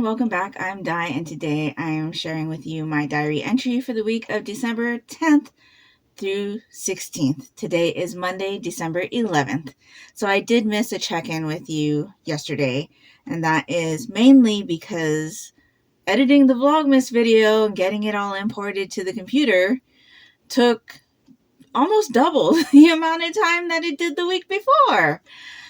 welcome back. I'm Di, and today I am sharing with you my diary entry for the week of December 10th through 16th. Today is Monday, December 11th. So I did miss a check-in with you yesterday, and that is mainly because editing the Vlogmas video and getting it all imported to the computer took almost double the amount of time that it did the week before.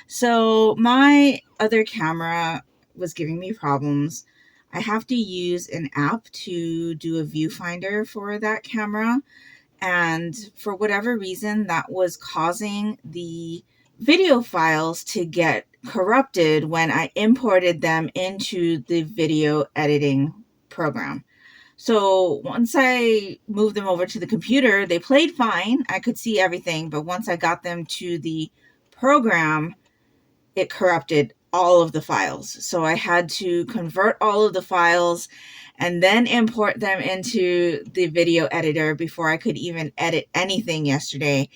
So my other camera was giving me problems. I have to use an app to do a viewfinder for that camera, and for whatever reason that was causing the video files to get corrupted when I imported them into the video editing program. So once I moved them over to the computer, they played fine. I could see everything, but once I got them to the program, it corrupted all of the files. So I had to convert all of the files and then import them into the video editor before I could even edit anything yesterday.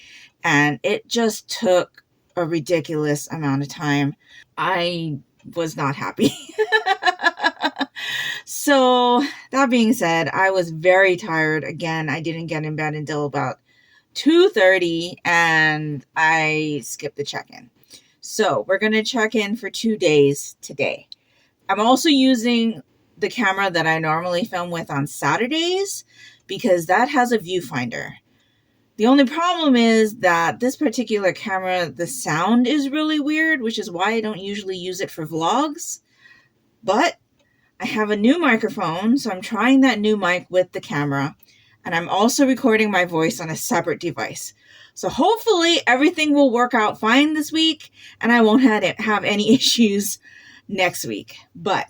And it just took a ridiculous amount of time. I was not happy. So that being said, I was very tired. Again, I didn't get in bed until about 2:30 and I skipped the check-in. So we're going to check in for 2 days today. I'm also using the camera that I normally film with on Saturdays because that has a viewfinder. The only problem is that this particular camera, the sound is really weird, which is why I don't usually use it for vlogs. But I have a new microphone, so I'm trying that new mic with the camera. And I'm also recording my voice on a separate device. So hopefully everything will work out fine this week and I won't have any issues next week. But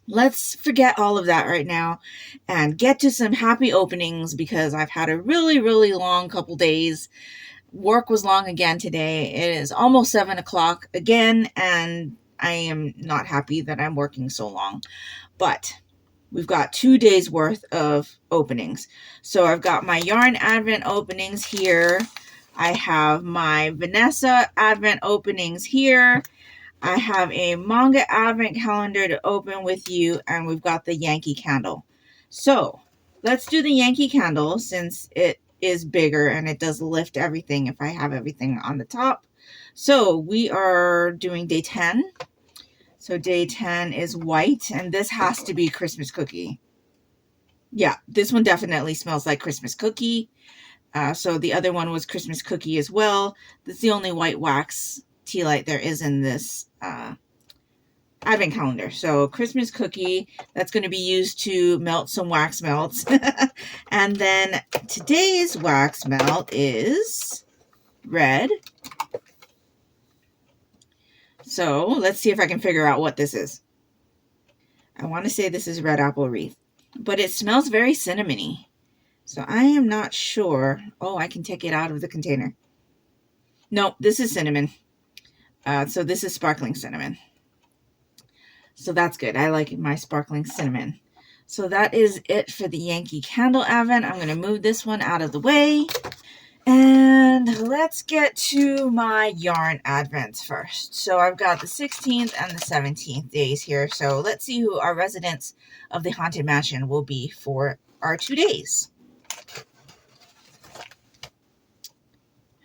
let's forget all of that right now and get to some happy openings because I've had a really, really long couple days. Work was long again today. It is almost 7 o'clock again, and I am not happy that I'm working so long. But we've got 2 days worth of openings. So I've got my Yarn Advent openings here. I have my Vanessa Advent openings here. I have a Manga Advent Calendar to open with you. And we've got the Yankee candle. So let's do the Yankee candle since it is bigger and it does lift everything if I have everything on the top. So we are doing day 10. So day 10 is white, and this has to be Christmas cookie. Yeah, this one definitely smells like Christmas cookie. So the other one was Christmas cookie as well. This is the only white wax tea light there is in this advent calendar. So Christmas cookie, that's going to be used to melt some wax melts. And then today's wax melt is red. So let's see if I can figure out what this is. I want to say this is red apple wreath, but it smells very cinnamony. So I am not sure. Oh, I can take it out of the container. No, this is cinnamon. So this is sparkling cinnamon. So that's good. I like my sparkling cinnamon. So that is it for the Yankee Candle Advent. I'm going to move this one out of the way. And let's get to my yarn advents first. So I've got the 16th and the 17th days here. So let's see who our residents of the Haunted Mansion will be for our 2 days.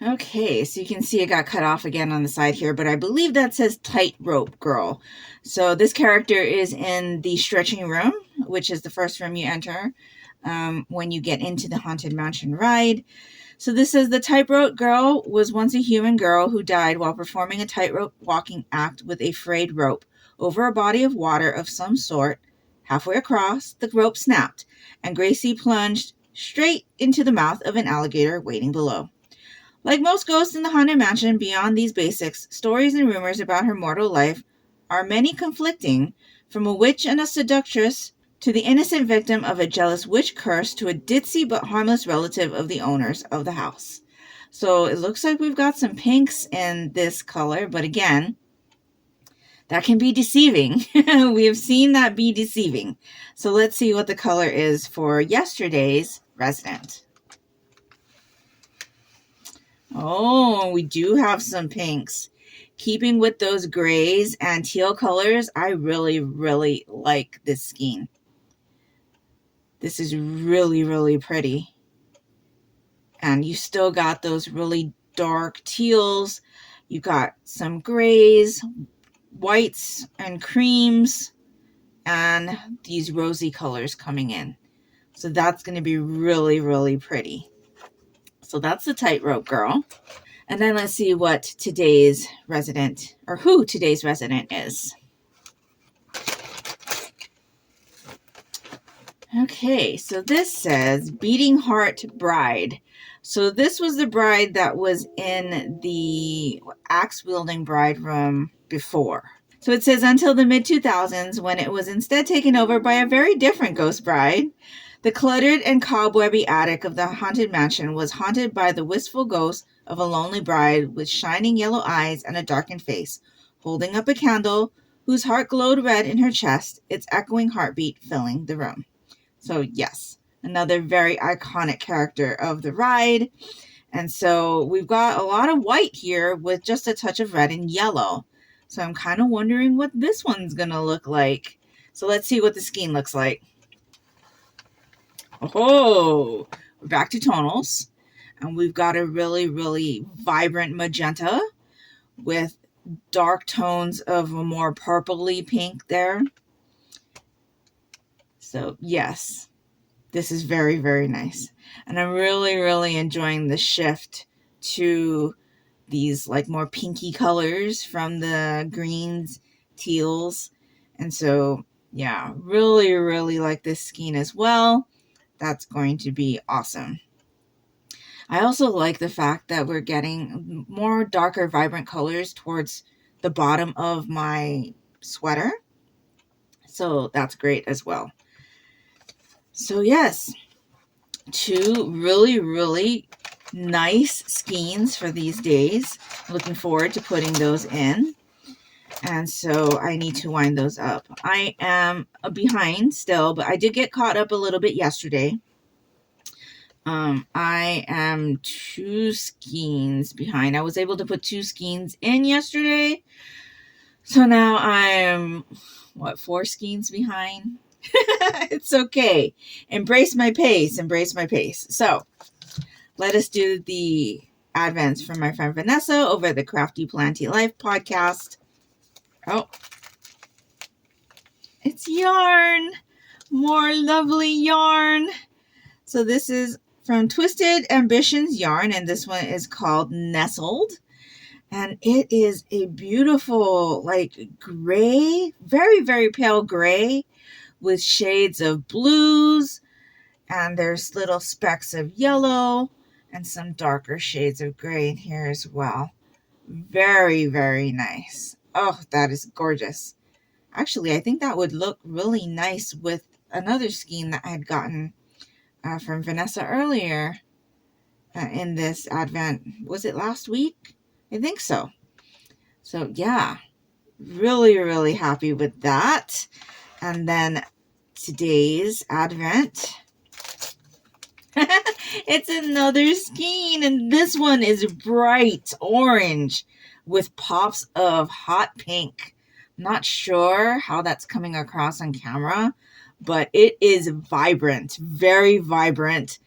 Okay, so you can see it got cut off again on the side here, but I believe that says Tightrope Girl. So this character is in the stretching room, which is the first room you enter when you get into the Haunted Mansion ride. So this says the tightrope girl was once a human girl who died while performing a tightrope walking act with a frayed rope over a body of water of some sort. Halfway across, the rope snapped, and Gracie plunged straight into the mouth of an alligator waiting below. Like most ghosts in the Haunted Mansion, beyond these basics, stories and rumors about her mortal life are many conflicting, from a witch and a seductress to the innocent victim of a jealous witch curse to a ditzy but harmless relative of the owners of the house. So it looks like we've got some pinks in this color, but again, that can be deceiving. We have seen that be deceiving. So let's see what the color is for yesterday's resident. Oh, we do have some pinks. keeping with those grays and teal colors, I really, really like this skein. This is really, really pretty. And you still got those really dark teals. You got some grays, whites, and creams, and these rosy colors coming in. So that's going to be really, really pretty. So that's the Tightrope Girl. And then let's see what today's resident, or who today's resident is. Okay, so this says Beating Heart Bride. So this was the bride that was in the axe-wielding bride room before. So it says until the mid-2000s, when it was instead taken over by a very different ghost bride. The cluttered and cobwebby attic of the haunted mansion was haunted by the wistful ghost of a lonely bride with shining yellow eyes and a darkened face, holding up a candle whose heart glowed red in her chest, its echoing heartbeat filling the room. So yes, another very iconic character of the ride. And so we've got a lot of white here with just a touch of red and yellow. So I'm kind of wondering what this one's going to look like. So let's see what the skein looks like. Oh, we're back to tonals. And we've got a really, really vibrant magenta with dark tones of a more purpley pink there. So yes, this is very, very nice. And I'm really, really enjoying the shift to these like more pinky colors from the greens, teals. And so, yeah, really, really like this skein as well. That's going to be awesome. I also like the fact that we're getting more darker, vibrant colors towards the bottom of my sweater. So that's great as well. So yes, two really, really nice skeins for these days. Looking forward to putting those in. And so I need to wind those up. I am behind still, but I did get caught up a little bit yesterday. I am 2 skeins behind. I was able to put 2 skeins in yesterday. So now I'm, 4 skeins behind? It's okay. Embrace my pace. Embrace my pace. So let us do the advents from my friend Vanessa over at the Crafty Planty Life podcast. Oh, it's yarn. More lovely yarn. So this is from Twisted Ambitions Yarn, and this one is called Nestled. And it is a beautiful, like, gray, very, very pale gray with shades of blues, and there's little specks of yellow and some darker shades of gray in here as well. Very, very nice. Oh, that is gorgeous. Actually, I think that would look really nice with another skein that I had gotten from Vanessa earlier in this advent. Was it last week? I think so. So yeah, really, really happy with that. And then today's advent, it's another skein, and this one is bright orange with pops of hot pink. Not sure how that's coming across on camera, but it is vibrant, very vibrant.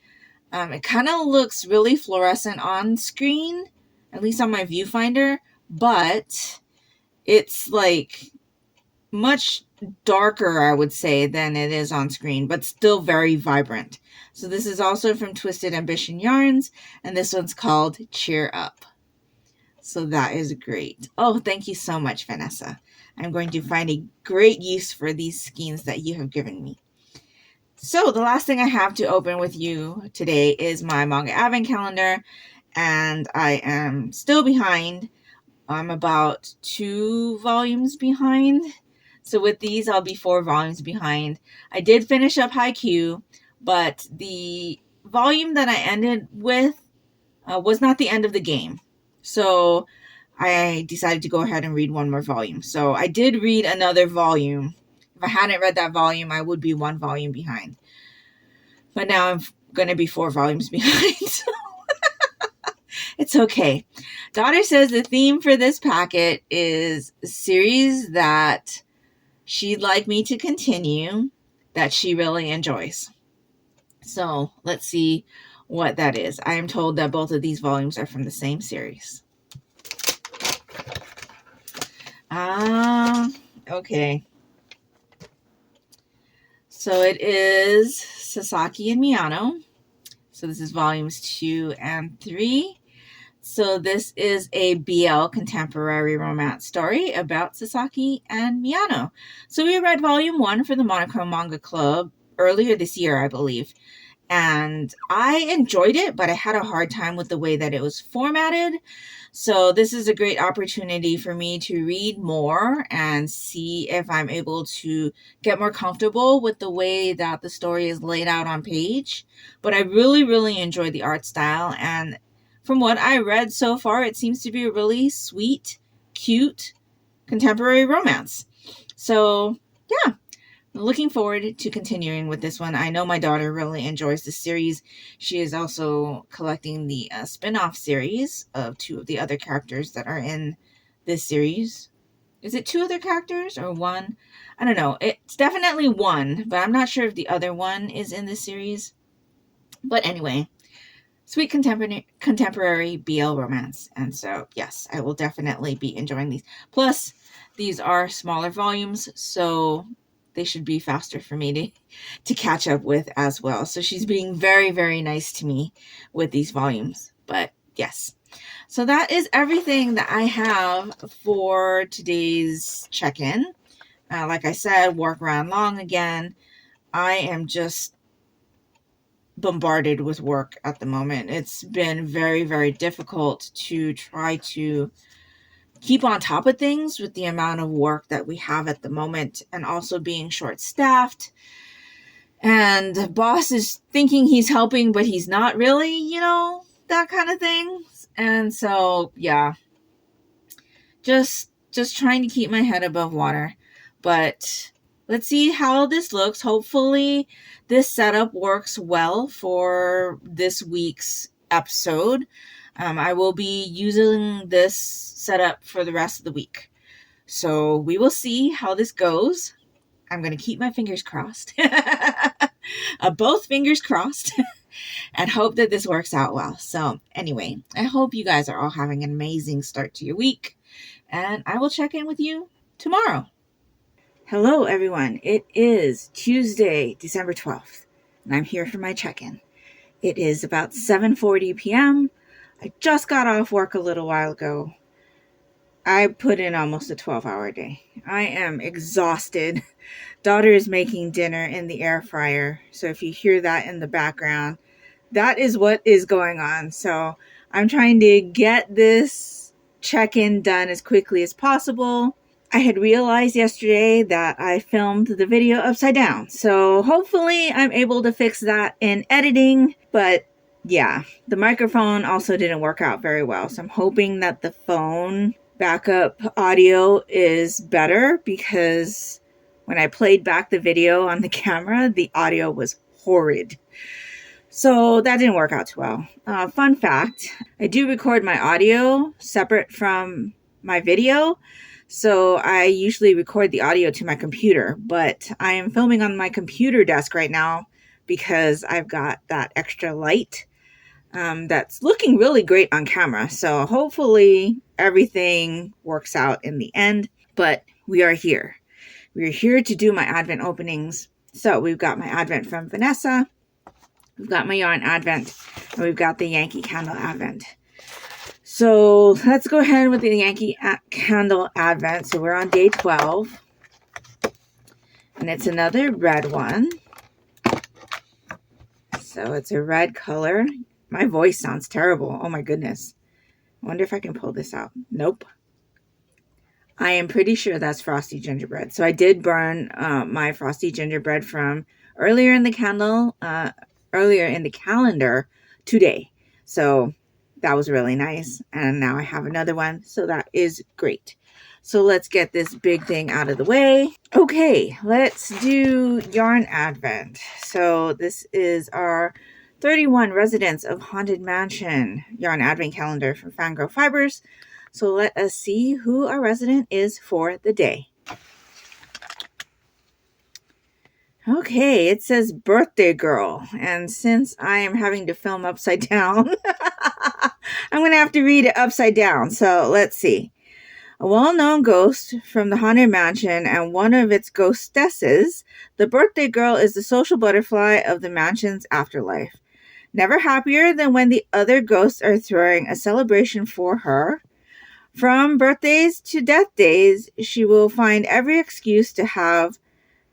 It kind of looks really fluorescent on screen, at least on my viewfinder, but it's like much darker, I would say, than it is on screen, but still very vibrant. So this is also from Twisted Ambition Yarns, and this one's called Cheer Up. So that is great. Oh, thank you so much, Vanessa. I'm going to find a great use for these skeins that you have given me. So the last thing I have to open with you today is my Manga Advent Calendar, and I am still behind. I'm about 2 volumes behind. So with these, I'll be 4 volumes behind. I did finish up Haikyu, but the volume that I ended with was not the end of the game. So I decided to go ahead and read one more volume. So I did read another volume. If I hadn't read that volume, I would be 1 volume behind. But now I'm going to be 4 volumes behind. It's okay. Daughter says the theme for this packet is a series that she'd like me to continue that she really enjoys. So let's see what that is. I am told that both of these volumes are from the same series. Okay. So it is Sasaki and Miyano. So this is volumes 2 and 3. So this is a BL contemporary romance story about Sasaki and Miyano. So we read volume 1 for the Monochrome Manga Club earlier this year, I believe. And I enjoyed it, but I had a hard time with the way that it was formatted. So this is a great opportunity for me to read more and see if I'm able to get more comfortable with the way that the story is laid out on page. But I really, really enjoyed the art style. And from what I read so far, it seems to be a really sweet, cute, contemporary romance. So yeah. Looking forward to continuing with this one. I know my daughter really enjoys this series. She is also collecting the spin-off series of 2 of the other characters that are in this series. Is it 2 other characters or 1? I don't know. It's definitely 1, but I'm not sure if the other one is in this series. But anyway, sweet contemporary BL romance. And so, yes, I will definitely be enjoying these. Plus, these are smaller volumes, so they should be faster for me to catch up with as well. So she's being very, very nice to me with these volumes. But yes. So that is everything that I have for today's check-in. Like I said, work ran long again. I am just bombarded with work at the moment. It's been very, very difficult to try to keep on top of things with the amount of work that we have at the moment, and also being short-staffed. And the boss is thinking he's helping, but he's not really, that kind of thing. And so, yeah, just trying to keep my head above water. But let's see how this looks. Hopefully this setup works well for this week's episode. I will be using this setup for the rest of the week. So we will see how this goes. I'm going to keep my fingers crossed. Both fingers crossed. And hope that this works out well. So anyway, I hope you guys are all having an amazing start to your week. And I will check in with you tomorrow. Hello, everyone. It is Tuesday, December 12th. And I'm here for my check-in. It is about 7:40 p.m. I just got off work a little while ago. I put in almost a 12-hour day. I am exhausted. Daughter is making dinner in the air fryer. So if you hear that in the background, that is what is going on. So I'm trying to get this check-in done as quickly as possible. I had realized yesterday that I filmed the video upside down. So hopefully I'm able to fix that in editing. But yeah, the microphone also didn't work out very well. So I'm hoping that the phone backup audio is better, because when I played back the video on the camera, the audio was horrid. So that didn't work out too well. Fun fact, I do record my audio separate from my video. So I usually record the audio to my computer, but I am filming on my computer desk right now because I've got that extra light that's looking really great on camera. So hopefully everything works out in the end, but we are here. We're here to do my Advent openings. So we've got my Advent from Vanessa. We've got my Yarn Advent, and we've got the Yankee Candle Advent. So let's go ahead with the Yankee Candle Advent. So we're on day 12. And it's another red one. So it's a red color. My voice sounds terrible. Oh my goodness. I wonder if I can pull this out. Nope. I am pretty sure that's Frosty Gingerbread. So I did burn my Frosty Gingerbread from earlier in the calendar today. So that was really nice. And now I have another one. So that is great. So let's get this big thing out of the way. Okay, let's do Yarn Advent. So this is our 31 Residents of Haunted Mansion Yarn Advent Calendar from Fangirl Fibers. So let us see who our resident is for the day. Okay, it says birthday girl. And since I am having to film upside down, I'm going to have to read it upside down. So let's see. A well-known ghost from the Haunted Mansion and one of its ghostesses, the birthday girl is the social butterfly of the mansion's afterlife. Never happier than when the other ghosts are throwing a celebration for her. From birthdays to death days, she will find every excuse to have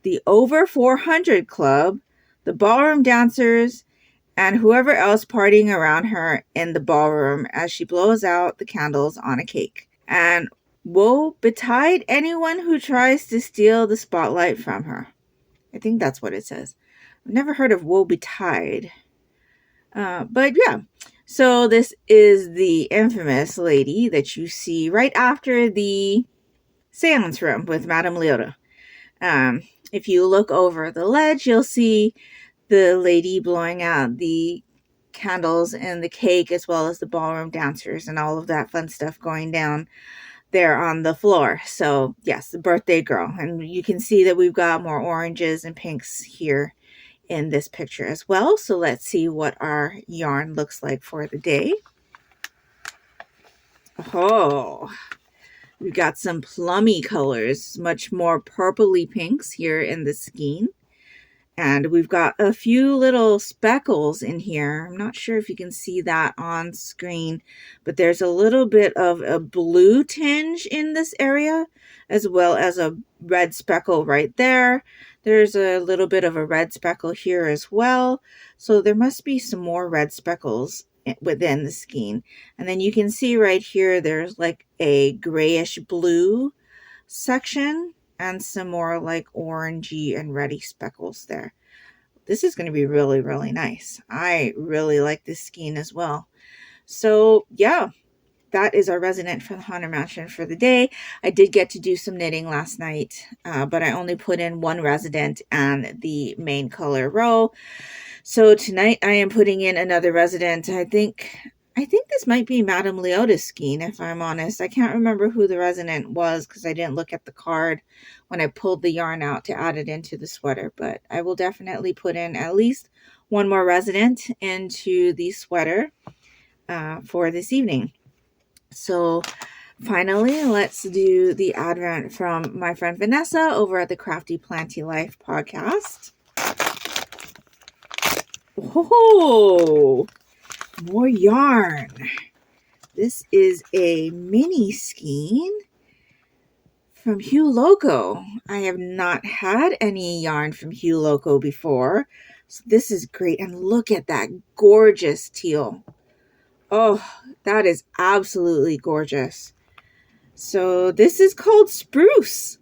the over 400 club, the ballroom dancers, and whoever else partying around her in the ballroom as she blows out the candles on a cake. And woe betide anyone who tries to steal the spotlight from her. I think that's what it says. I've never heard of woe betide. But yeah, so this is the infamous lady that you see right after the seance room with Madame Leota. If you look over the ledge, you'll see the lady blowing out the candles and the cake, as well as the ballroom dancers and all of that fun stuff going down there on the floor. So yes, the birthday girl. And you can see that we've got more oranges and pinks here in this picture as well. So let's see what our yarn looks like for the day. Oh, we've got some plummy colors, much more purpley pinks here in the skein. And we've got a few little speckles in here. I'm not sure if you can see that on screen, but there's a little bit of a blue tinge in this area, as well as a red speckle right there. There's a little bit of a red speckle here as well. So there must be some more red speckles within the skein. And then you can see right here, there's like a grayish blue section and some more like orangey and reddy speckles there. This is going to be really, really nice. I really like this skein as well. So yeah, that is our resident for the Haunted Mansion for the day. I did get to do some knitting last night, but I only put in one resident and the main color row. So tonight I am putting in another resident. I think this might be Madame Leota's skein, if I'm honest. I can't remember who the resident was because I didn't look at the card when I pulled the yarn out to add it into the sweater. But I will definitely put in at least one more resident into the sweater for this evening. So finally, let's do the advent from my friend Vanessa over at the Crafty Planty Life podcast. Oh, more yarn. This is a mini skein from Hugh Loco. I have not had any yarn from Hugh Loco before, so this is great. And look at that gorgeous teal. Oh, that is absolutely gorgeous. So this is called Spruce.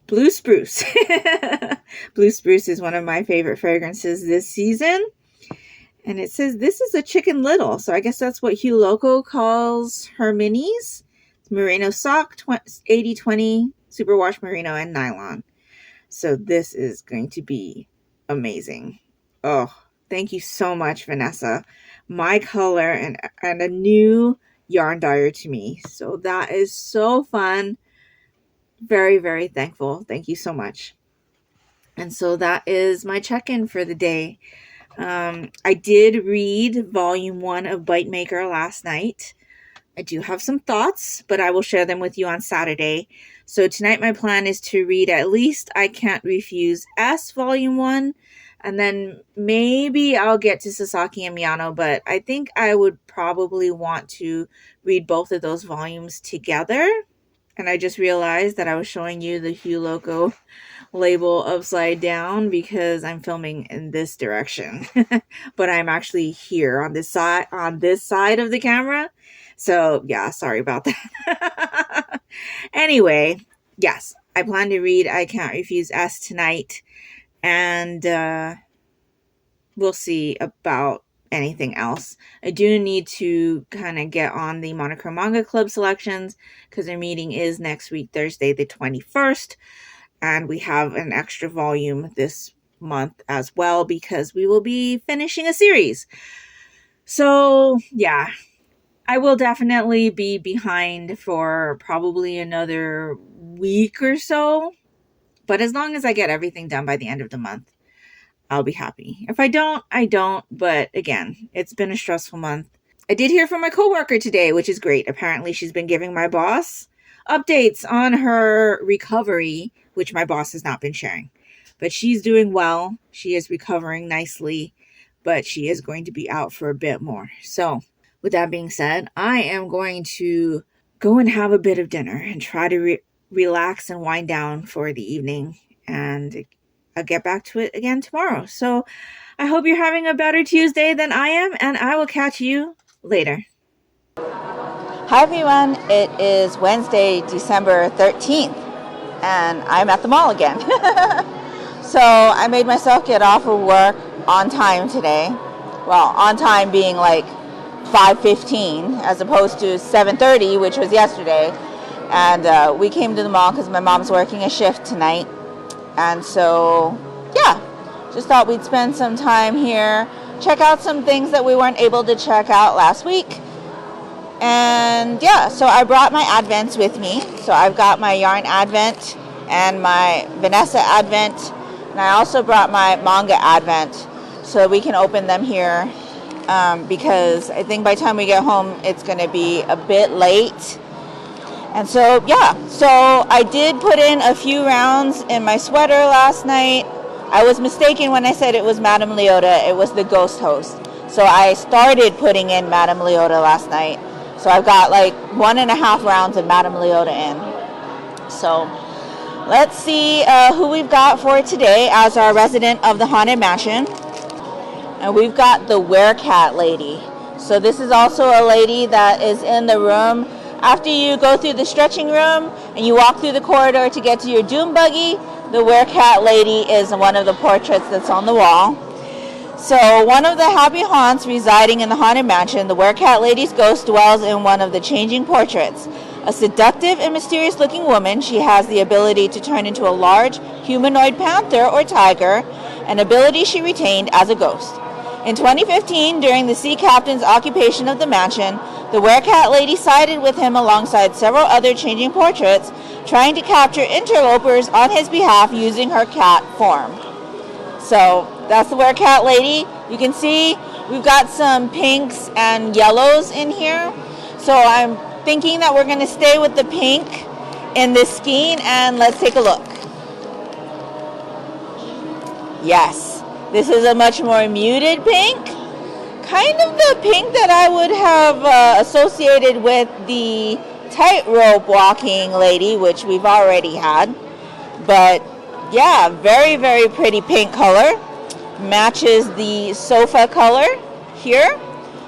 Blue Spruce. Blue Spruce is one of my favorite fragrances this season. And it says this is a Chicken Little. So I guess that's what Hugh Loco calls her minis. It's merino sock, 80-20, superwash merino, and nylon. So this is going to be amazing. Oh, thank you so much, Vanessa. My color and a new yarn dyer to me. So that is so fun. Very, very thankful. Thank you so much. And so that is my check-in for the day. I did read volume 1 of Bite Maker last night. I do have some thoughts, but I will share them with you on Saturday. So tonight my plan is to read at least I Can't Refuse S volume 1. And then maybe I'll get to Sasaki and Miyano, but I think I would probably want to read both of those volumes together. And I just realized that I was showing you the Hugh Loco label upside down because I'm filming in this direction. But I'm actually here on this side of the camera. So yeah, sorry about that. Anyway, yes, I plan to read I Can't Refuse S tonight. And we'll see about anything else. I do need to kind of get on the Monochrome Manga Club selections because their meeting is next week, Thursday the 21st. And we have an extra volume this month as well, because we will be finishing a series. So yeah, I will definitely be behind for probably another week or so. But as long as I get everything done by the end of the month, I'll be happy. If I don't, I don't. But again, it's been a stressful month. I did hear from my coworker today, which is great. Apparently, she's been giving my boss updates on her recovery, which my boss has not been sharing. But she's doing well. She is recovering nicely, but she is going to be out for a bit more. So, with that being said, I am going to go and have a bit of dinner and try to relax and wind down for the evening. And I'll get back to it again tomorrow. So, I hope you're having a better Tuesday than I am, and I will catch you later. Hi everyone, it is Wednesday, December 13th, and I'm at the mall again. So I made myself get off of work on time today. Well, on time being like 5:15 as opposed to 7:30, which was yesterday. And we came to the mall because my mom's working a shift tonight. And so, yeah, just thought we'd spend some time here, check out some things that we weren't able to check out last week. And yeah, so I brought my Advents with me. So I've got my Yarn Advent and my Vanessa Advent. And I also brought my Manga Advent so we can open them here. Because I think by the time we get home, it's going to be a bit late. And so, yeah, so I did put in a few rounds in my sweater last night. I was mistaken when I said it was Madame Leota. It was the Ghost Host. So I started putting in Madame Leota last night. So I've got like 1.5 rounds of Madame Leota in. So let's see who we've got for today as our resident of the Haunted Mansion. And we've got the Werecat lady. So this is also a lady that is in the room. After you go through the stretching room and you walk through the corridor to get to your Doom Buggy, the Werecat lady is one of the portraits that's on the wall. So one of the happy haunts residing in the Haunted Mansion, the Werecat lady's ghost dwells in one of the changing portraits. A seductive and mysterious looking woman, she has the ability to turn into a large humanoid panther or tiger, an ability she retained as a ghost. In 2015, during the sea captain's occupation of the mansion, the Werecat lady sided with him alongside several other changing portraits, trying to capture interlopers on his behalf using her cat form. So that's the Werecat lady. You can see we've got some pinks and yellows in here. So I'm thinking that we're going to stay with the pink in this skein, and let's take a look. Yes, this is a much more muted pink. Kind of the pink that I would have associated with the tightrope walking lady, which we've already had. But yeah, very, very pretty pink color. Matches the sofa color here.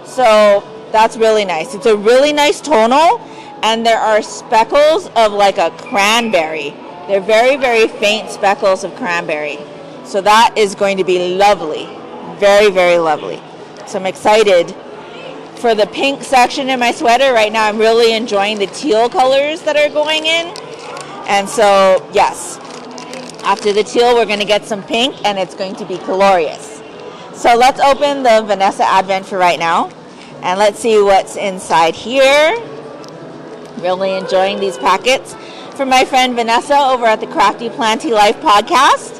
So that's really nice. It's a really nice tonal, and there are speckles of like a cranberry. They're very, very faint speckles of cranberry. So that is going to be lovely. Very, very lovely. So I'm excited for the pink section in my sweater. Right now I'm really enjoying the teal colors that are going in. And so, yes, after the teal we're going to get some pink, and it's going to be glorious. So let's open the Vanessa Advent for right now. And let's see what's inside here. Really enjoying these packets from my friend Vanessa over at the Crafty Planty Life podcast.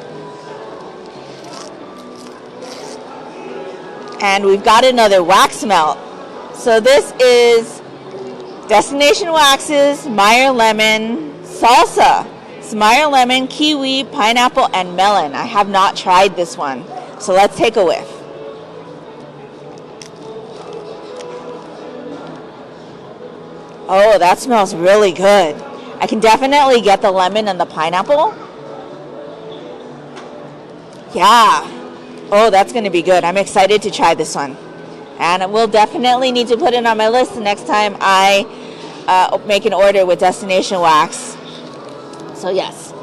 And we've got another wax melt. So this is Destination Waxes Meyer Lemon Salsa. It's Meyer Lemon, kiwi, pineapple, and melon. I have not tried this one. So let's take a whiff. Oh, that smells really good. I can definitely get the lemon and the pineapple. Yeah. Oh, that's going to be good. I'm excited to try this one. And we'll definitely need to put it on my list the next time I make an order with Destination Wax. So yes,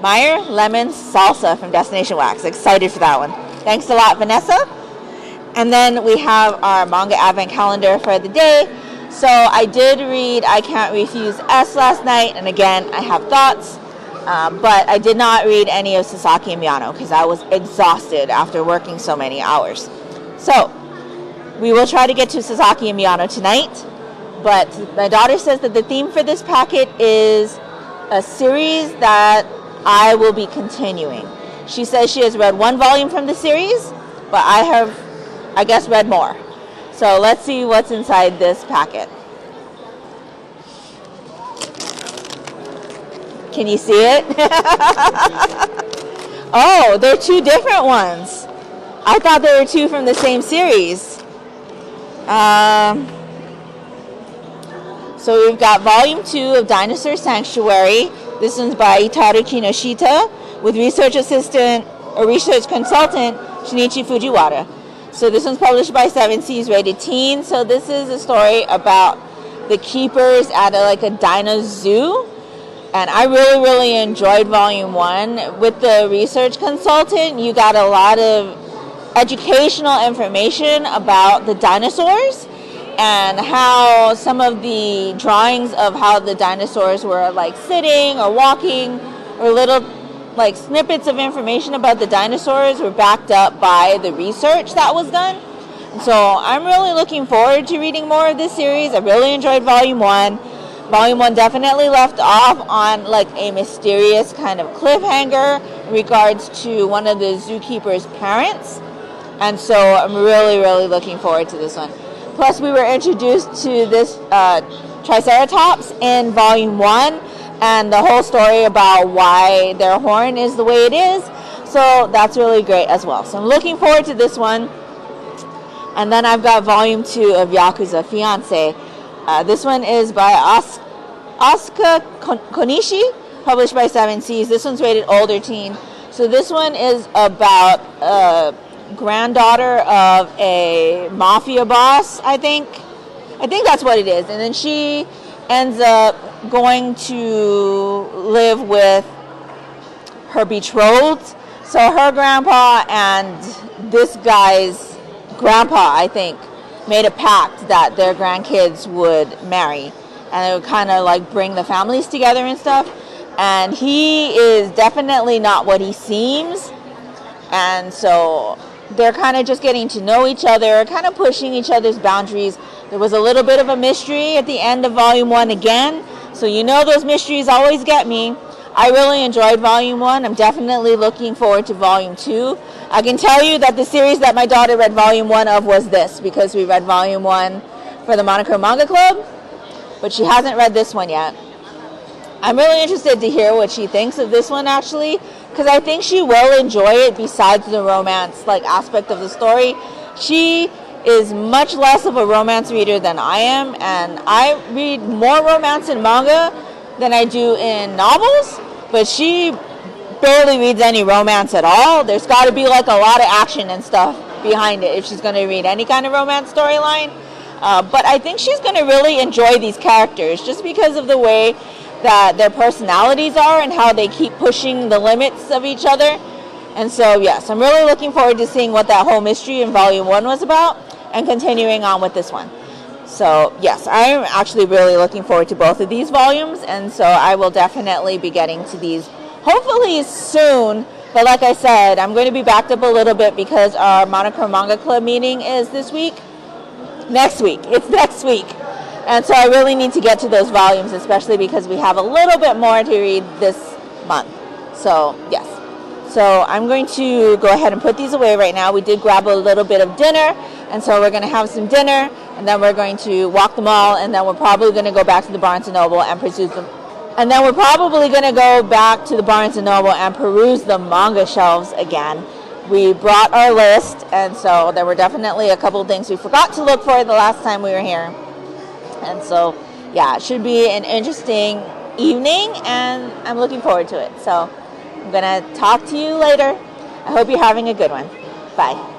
Meyer Lemon Salsa from Destination Wax. Excited for that one. Thanks a lot, Vanessa. And then we have our Manga Advent Calendar for the day. So I did read I Can't Refuse S last night. And again, I have thoughts. But I did not read any of Sasaki and Miyano because I was exhausted after working so many hours. So we will try to get to Sasaki and Miyano tonight. But my daughter says that the theme for this packet is a series that I will be continuing. She says she has read one volume from the series, but I have, I guess, read more. So let's see what's inside this packet. Can you see it? Oh, they're two different ones. I thought there were two from the same series. So we've got volume 2 of Dinosaur Sanctuary. This one's by Itaru Kinoshita with research assistant or research consultant Shinichi Fujiwara. So this one's published by 7 Seas, rated teen. So this is a story about the keepers at a dino zoo. And I really enjoyed volume 1. With the research consultant, you got a lot of educational information about the dinosaurs and how some of the drawings of how the dinosaurs were sitting or walking, or little snippets of information about the dinosaurs were backed up by the research that was done. And so I'm really looking forward to reading more of this series. I really enjoyed volume 1. Volume 1 definitely left off on a mysterious kind of cliffhanger in regards to one of the zookeeper's parents. And so I'm really looking forward to this one. Plus, we were introduced to this Triceratops in volume 1 and the whole story about why their horn is the way it is. So that's really great as well. So I'm looking forward to this one. And then I've got volume 2 of Yakuza Fiancé. This one is by Asuka Konishi, published by 7 Seas. This one's rated older teen. So this one is about granddaughter of a mafia boss, I think that's what it is. And then she ends up going to live with her betrothed. So her grandpa and this guy's grandpa, I think, made a pact that their grandkids would marry, and it would kind of bring the families together and stuff. And he is definitely not what he seems, and so they're kind of just getting to know each other, kind of pushing each other's boundaries. There was a little bit of a mystery at the end of volume 1 again, so those mysteries always get me. I really enjoyed volume 1. I'm definitely looking forward to volume 2. I can tell you that the series that my daughter read volume 1 of was this, because we read volume 1 for the Monochrome Manga Club, but she hasn't read this one yet. I'm really interested to hear what she thinks of this one, actually, because I think she will enjoy it besides the romance aspect of the story. She is much less of a romance reader than I am, and I read more romance in manga than I do in novels, but she barely reads any romance at all. There's got to be a lot of action and stuff behind it if she's going to read any kind of romance storyline. But I think she's going to really enjoy these characters just because of the way that their personalities are and how they keep pushing the limits of each other. And so, yes, I'm really looking forward to seeing what that whole mystery in volume 1 was about and continuing on with this one. So, yes, I'm actually really looking forward to both of these volumes, and so I will definitely be getting to these hopefully soon. But like I said, I'm going to be backed up a little bit because our Monochrome Manga Club meeting is this week. Next week. It's next week. And so I really need to get to those volumes, especially because we have a little bit more to read this month. So, yes. So I'm going to go ahead and put these away right now. We did grab a little bit of dinner, and so we're going to have some dinner, and then we're going to walk the mall, and then we're probably going to go back to the Barnes & Noble and peruse them. And then we're probably going to go back to the Barnes & Noble and peruse the manga shelves again. We brought our list, and so there were definitely a couple of things we forgot to look for the last time we were here. And so, yeah, it should be an interesting evening, and I'm looking forward to it. So I'm going to talk to you later. I hope you're having a good one. Bye.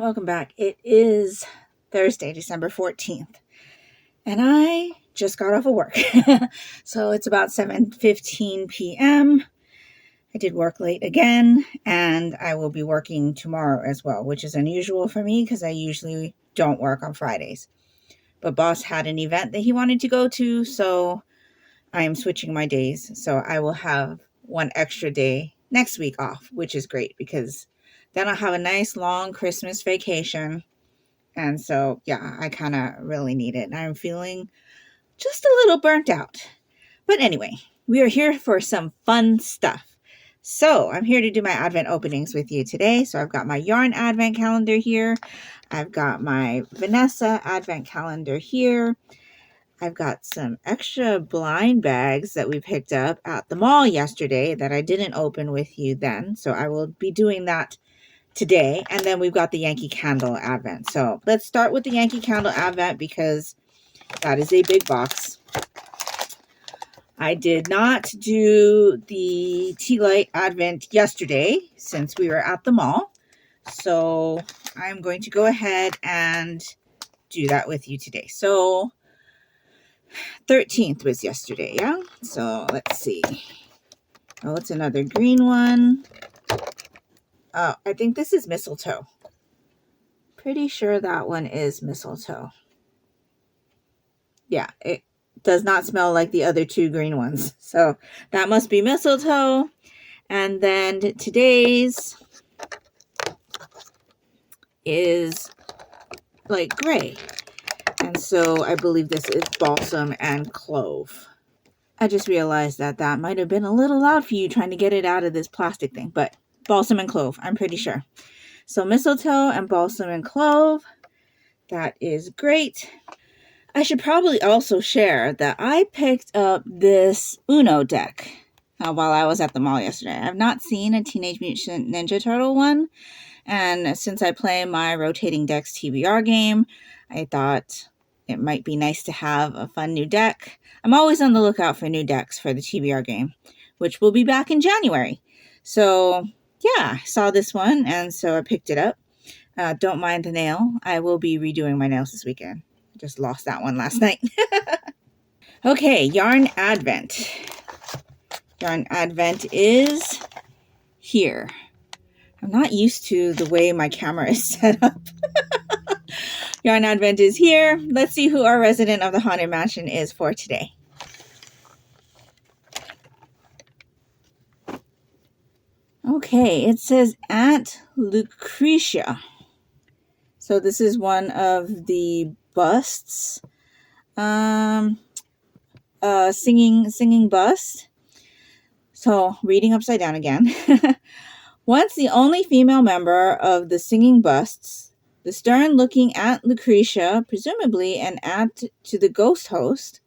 Welcome back. It is Thursday, December 14th, and I just got off of work. So it's about 7:15 p.m. I did work late again, and I will be working tomorrow as well, which is unusual for me because I usually don't work on Fridays. But boss had an event that he wanted to go to, so I am switching my days. So I will have one extra day next week off, which is great because then I'll have a nice long Christmas vacation. And so, yeah, I kind of really need it. I'm feeling just a little burnt out. But anyway, we are here for some fun stuff. So I'm here to do my Advent openings with you today. So I've got my Yarn Advent Calendar here. I've got my Vanessa Advent Calendar here. I've got some extra blind bags that we picked up at the mall yesterday that I didn't open with you then. So I will be doing that today. And then we've got the Yankee Candle Advent. So let's start with the Yankee Candle Advent because that is a big box. I did not do the Tea Light Advent yesterday since we were at the mall. So I'm going to go ahead and do that with you today. So 13th was yesterday, yeah? So let's see. Oh, it's another green one. Oh, I think this is mistletoe. Pretty sure that one is mistletoe. Yeah, it does not smell like the other two green ones. So that must be mistletoe. And then today's is like gray. And so I believe this is balsam and clove. I just realized that that might have been a little loud for you trying to get it out of this plastic thing. But balsam and clove, I'm pretty sure. So mistletoe and balsam and clove. That is great. I should probably also share that I picked up this Uno deck while I was at the mall yesterday. I've not seen a Teenage Mutant Ninja Turtle one. And since I play my rotating decks TBR game, I thought it might be nice to have a fun new deck. I'm always on the lookout for new decks for the TBR game, which will be back in January. So yeah, I saw this one and so I picked it up. Don't mind the nail. I will be redoing my nails this weekend. I just lost that one last night. Okay, Yarn Advent. Yarn Advent is here. I'm not used to the way my camera is set up. Yarn Advent is here. Let's see who our resident of the Haunted Mansion is for today. Okay, it says Aunt Lucretia. So this is one of the busts. Singing bust. So reading upside down again. Once the only female member of the singing busts, the stern-looking Aunt Lucretia, presumably an aunt to the ghost host,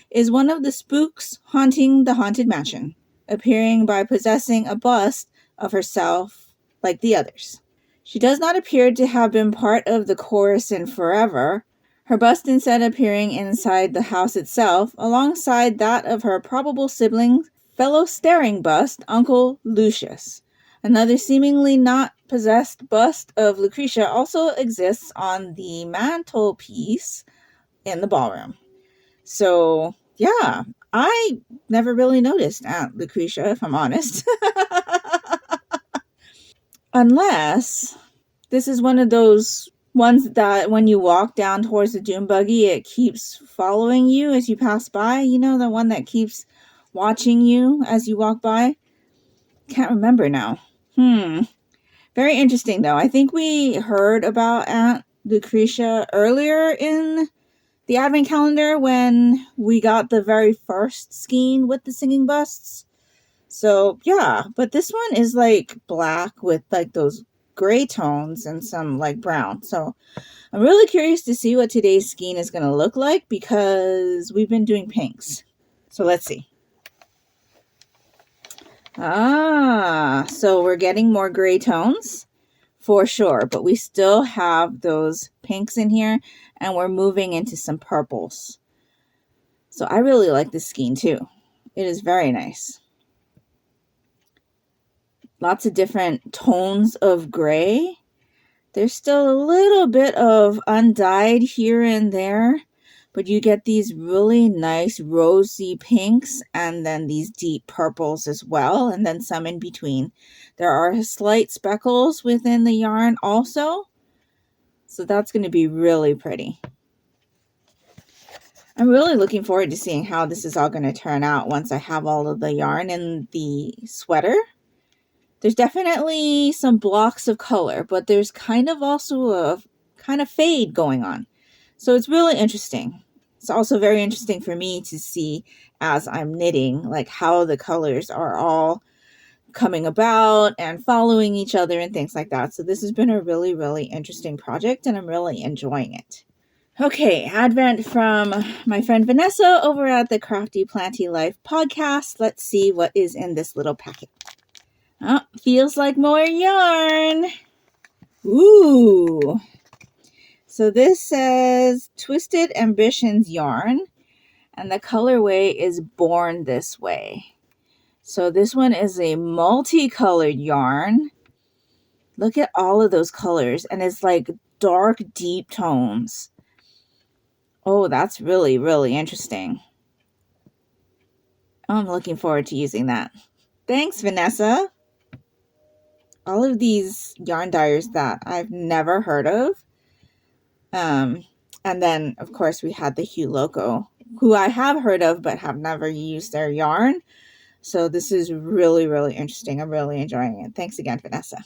is one of the spooks haunting the haunted mansion, appearing by possessing a bust of herself like the others. She does not appear to have been part of the chorus in forever, her bust instead appearing inside the house itself, alongside that of her probable sibling, fellow staring bust, Uncle Lucius. Another seemingly not possessed bust of Lucretia also exists on the mantelpiece in the ballroom. So, yeah, I never really noticed Aunt Lucretia, if I'm honest. Unless this is one of those ones that when you walk down towards the dune buggy, it keeps following you as you pass by. You know, the one that keeps watching you as you walk by? Can't remember now. Very interesting, though. I think we heard about Aunt Lucretia earlier in the Advent Calendar when we got the very first skein with the singing busts. So, yeah. But this one is, like, black with, like, those gray tones and some, like, brown. So, I'm really curious to see what today's skein is going to look like because we've been doing pinks. So, let's see. So we're getting more gray tones for sure, but we still have those pinks in here and we're moving into some purples. So I really like this skein too. It is very nice. Lots of different tones of gray There's still a little bit of undyed here and there, but you get these really nice rosy pinks and then these deep purples as well, and then some in between. There are slight speckles within the yarn also, so that's going to be really pretty. I'm really looking forward to seeing how this is all going to turn out once I have all of the yarn in the sweater. There's definitely some blocks of color, but there's kind of also a kind of fade going on. So it's really interesting. It's also very interesting for me to see as I'm knitting, like how the colors are all coming about and following each other and things like that. So this has been a really, really interesting project and I'm really enjoying it. Okay, Advent from my friend Vanessa over at the Crafty Planty Life podcast. Let's see what is in this little packet. Oh, feels like more yarn. Ooh. So this says Twisted Ambitions yarn, and the colorway is Born This Way. So this one is a multicolored yarn. Look at all of those colors, and it's like dark, deep tones. Oh, that's really, really interesting. I'm looking forward to using that. Thanks, Vanessa. All of these yarn dyers that I've never heard of. And then, of course, we had the Hugh Loco, who I have heard of but have never used their yarn. So this is really, really interesting. I'm really enjoying it. Thanks again, Vanessa.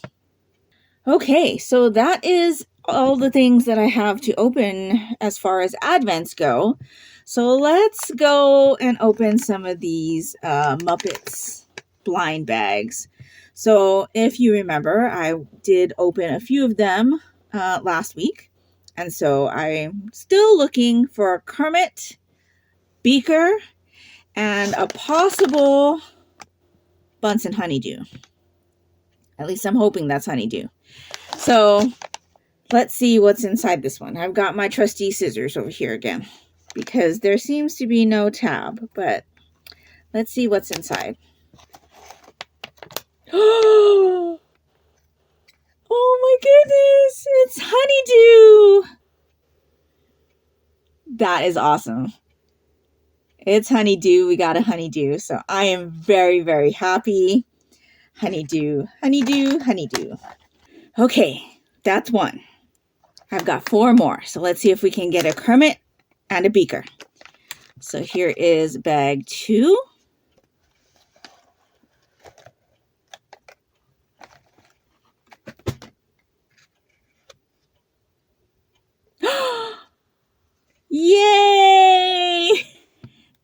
Okay, so that is all the things that I have to open as far as Advents go. So let's go and open some of these Muppets blind bags. So if you remember, I did open a few of them last week. And so I'm still looking for a Kermit, Beaker, and a possible Bunsen Honeydew. At least I'm hoping that's Honeydew. So let's see what's inside this one. I've got my trusty scissors over here again because there seems to be no tab, but let's see what's inside. Oh my goodness, it's Honeydew. That is awesome. It's Honeydew. We got a Honeydew. So I am very, very happy. Honeydew, Honeydew, Honeydew. Okay, that's one. I've got 4 more. So let's see if we can get a Kermit and a Beaker. So here is bag 2. Yay!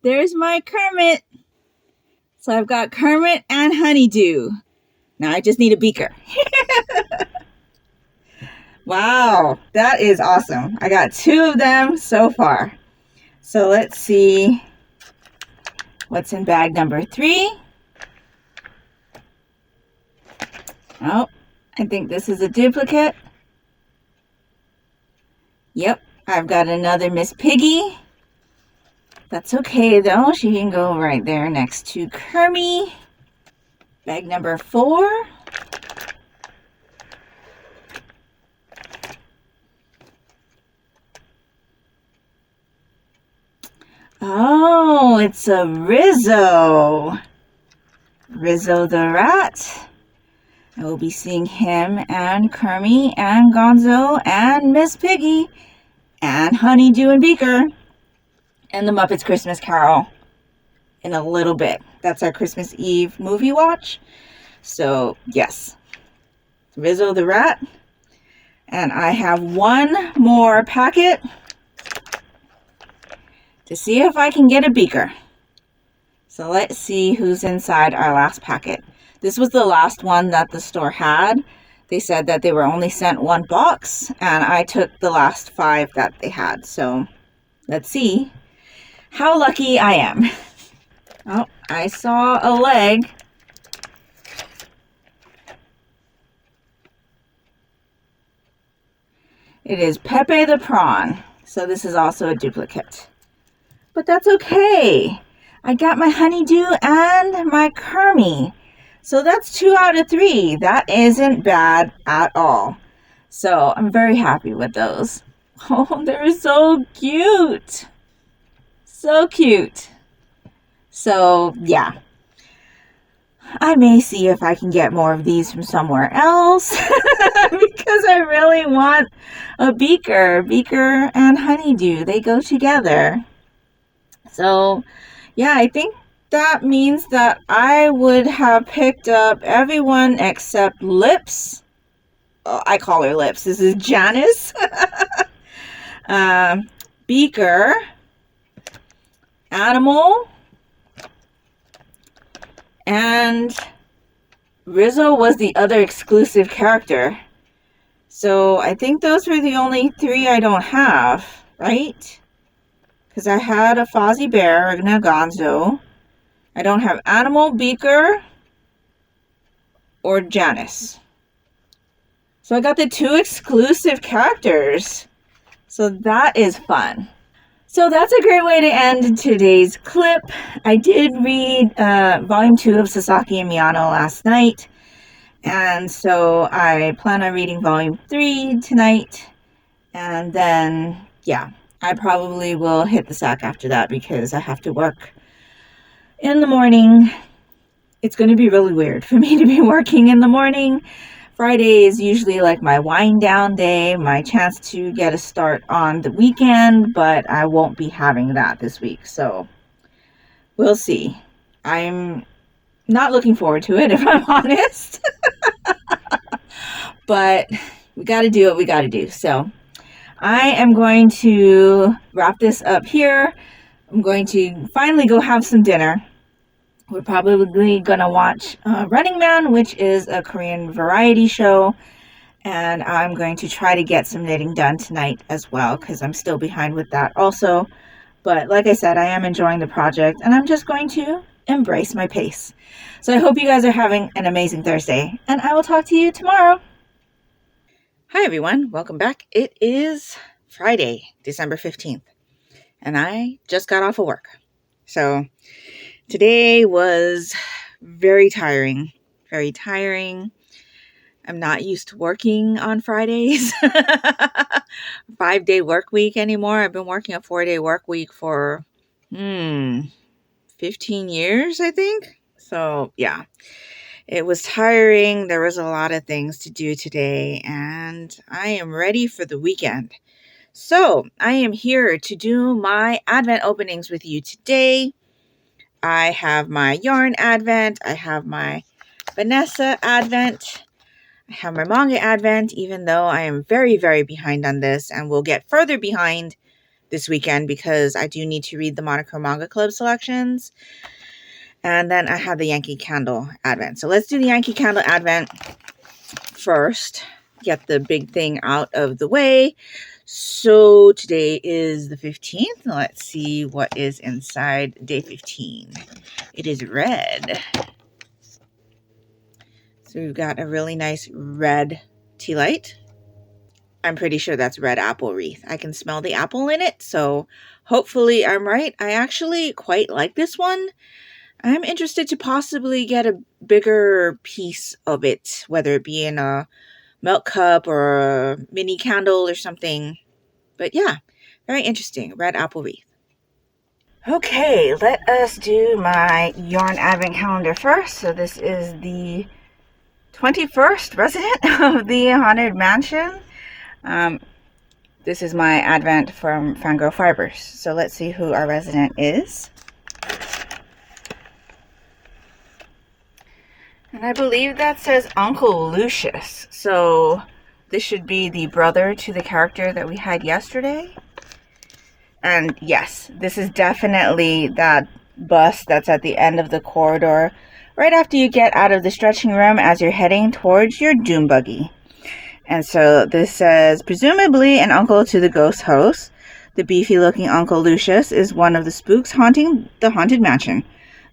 There's my Kermit. So I've got Kermit and Honeydew. Now I just need a Beaker. Wow, that is awesome. I got 2 of them so far. So let's see what's in bag number 3. Oh, I think this is a duplicate. Yep, I've got another Miss Piggy. That's okay though. She can go right there next to Kermie. Bag number 4. Oh, it's a Rizzo. Rizzo the Rat. I will be seeing him and Kermie and Gonzo and Miss Piggy and Honeydew and Beaker and the Muppets Christmas Carol in a little bit. That's our Christmas Eve movie watch. So, yes. Rizzo the Rat. And I have 1 more packet to see if I can get a Beaker. So let's see who's inside our last packet. This was the last one that the store had. They said that they were only sent 1 box, and I took the last 5 that they had. So let's see how lucky I am. Oh, I saw a leg. It is Pepe the Prawn. So this is also a duplicate. But that's okay. I got my Honeydew and my Kermie. So that's 2 out of 3. That isn't bad at all. So I'm very happy with those. Oh, they're so cute. So cute. So yeah, I may see if I can get more of these from somewhere else because I really want a beaker. Beaker and honeydew, they go together. So yeah, I think that means that I would have picked up everyone except Lips. Oh, I call her Lips. This is Janice. Beaker. Animal. And Rizzo was the other exclusive character. So I think those were the only 3 I don't have, right? Because I had a Fozzie Bear, a Naganzo. I don't have Animal, Beaker, or Janice. So I got the 2 exclusive characters. So that is fun. So that's a great way to end today's clip. I did read Volume 2 of Sasaki and Miyano last night. And so I plan on reading Volume 3 tonight. And then, yeah, I probably will hit the sack after that because I have to work in the morning. It's going to be really weird for me to be working in the morning. Friday is usually like my wind down day, my chance to get a start on the weekend, but I won't be having that this week. So we'll see. I'm not looking forward to it, if I'm honest. But we got to do what we got to do. So I am going to wrap this up here. I'm going to finally go have some dinner. We're probably going to watch Running Man, which is a Korean variety show. And I'm going to try to get some knitting done tonight as well, because I'm still behind with that also. But like I said, I am enjoying the project, and I'm just going to embrace my pace. So I hope you guys are having an amazing Thursday, and I will talk to you tomorrow. Hi, everyone. Welcome back. It is Friday, December 15th, and I just got off of work. So today was very tiring, very tiring. I'm not used to working on Fridays. 5-day work week anymore. I've been working a 4-day work week for 15 years, I think. So yeah, it was tiring. There was a lot of things to do today, and I am ready for the weekend. So I am here to do my Advent openings with you today. I have my Yarn Advent. I have my Vanessa Advent. I have my Manga Advent, even though I am very, very behind on this and will get further behind this weekend because I do need to read the Monochrome Manga Club selections. And then I have the Yankee Candle Advent. So let's do the Yankee Candle Advent first. Get the big thing out of the way. So today is the 15th. Let's see what is inside day 15. It is red. So we've got a really nice red tea light. I'm pretty sure that's red apple wreath. I can smell the apple in it, so hopefully I'm right. I actually quite like this one. I'm interested to possibly get a bigger piece of it, whether it be in a milk cup or a mini candle or something. But yeah, very interesting. Red apple wreath. Okay, let us do my Yarn Advent Calendar first. So this is the 21st resident of the Haunted Mansion. This is my Advent from Fangirl Fibers. So let's see who our resident is. And I believe that says Uncle Lucius. So this should be the brother to the character that we had yesterday. And yes, this is definitely that bus that's at the end of the corridor, right after you get out of the stretching room as you're heading towards your doom buggy. And so this says, presumably an uncle to the ghost host. The beefy-looking Uncle Lucius is one of the spooks haunting the Haunted Mansion,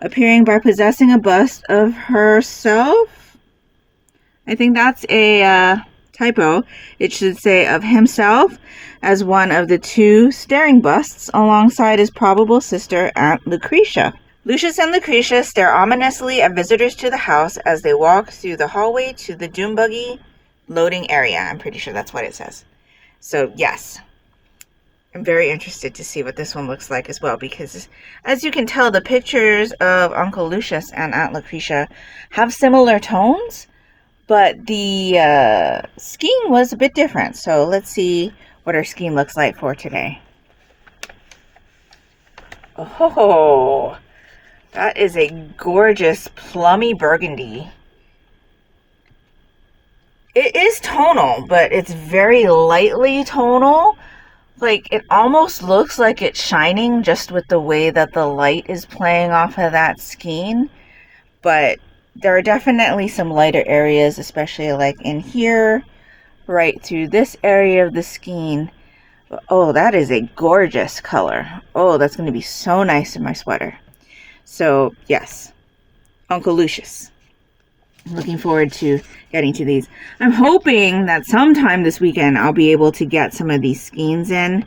appearing by possessing a bust of herself. I think that's a typo. It should say of himself as one of the 2 staring busts alongside his probable sister, Aunt Lucretia. Lucius and Lucretia stare ominously at visitors to the house as they walk through the hallway to the doom buggy loading area. I'm pretty sure that's what it says. So yes, I'm very interested to see what this one looks like as well, because as you can tell, the pictures of Uncle Lucius and Aunt Lucretia have similar tones, but the skiing was a bit different. So let's see what our skiing looks like for today. Oh, that is a gorgeous plummy burgundy. It is tonal, but it's very lightly tonal. Like, it almost looks like it's shining just with the way that the light is playing off of that skein. But there are definitely some lighter areas, especially like in here, right through this area of the skein. Oh, that is a gorgeous color. Oh, that's going to be so nice in my sweater. So, yes, Uncle Lucius. I'm looking forward to getting to these. I'm hoping that sometime this weekend I'll be able to get some of these skeins in.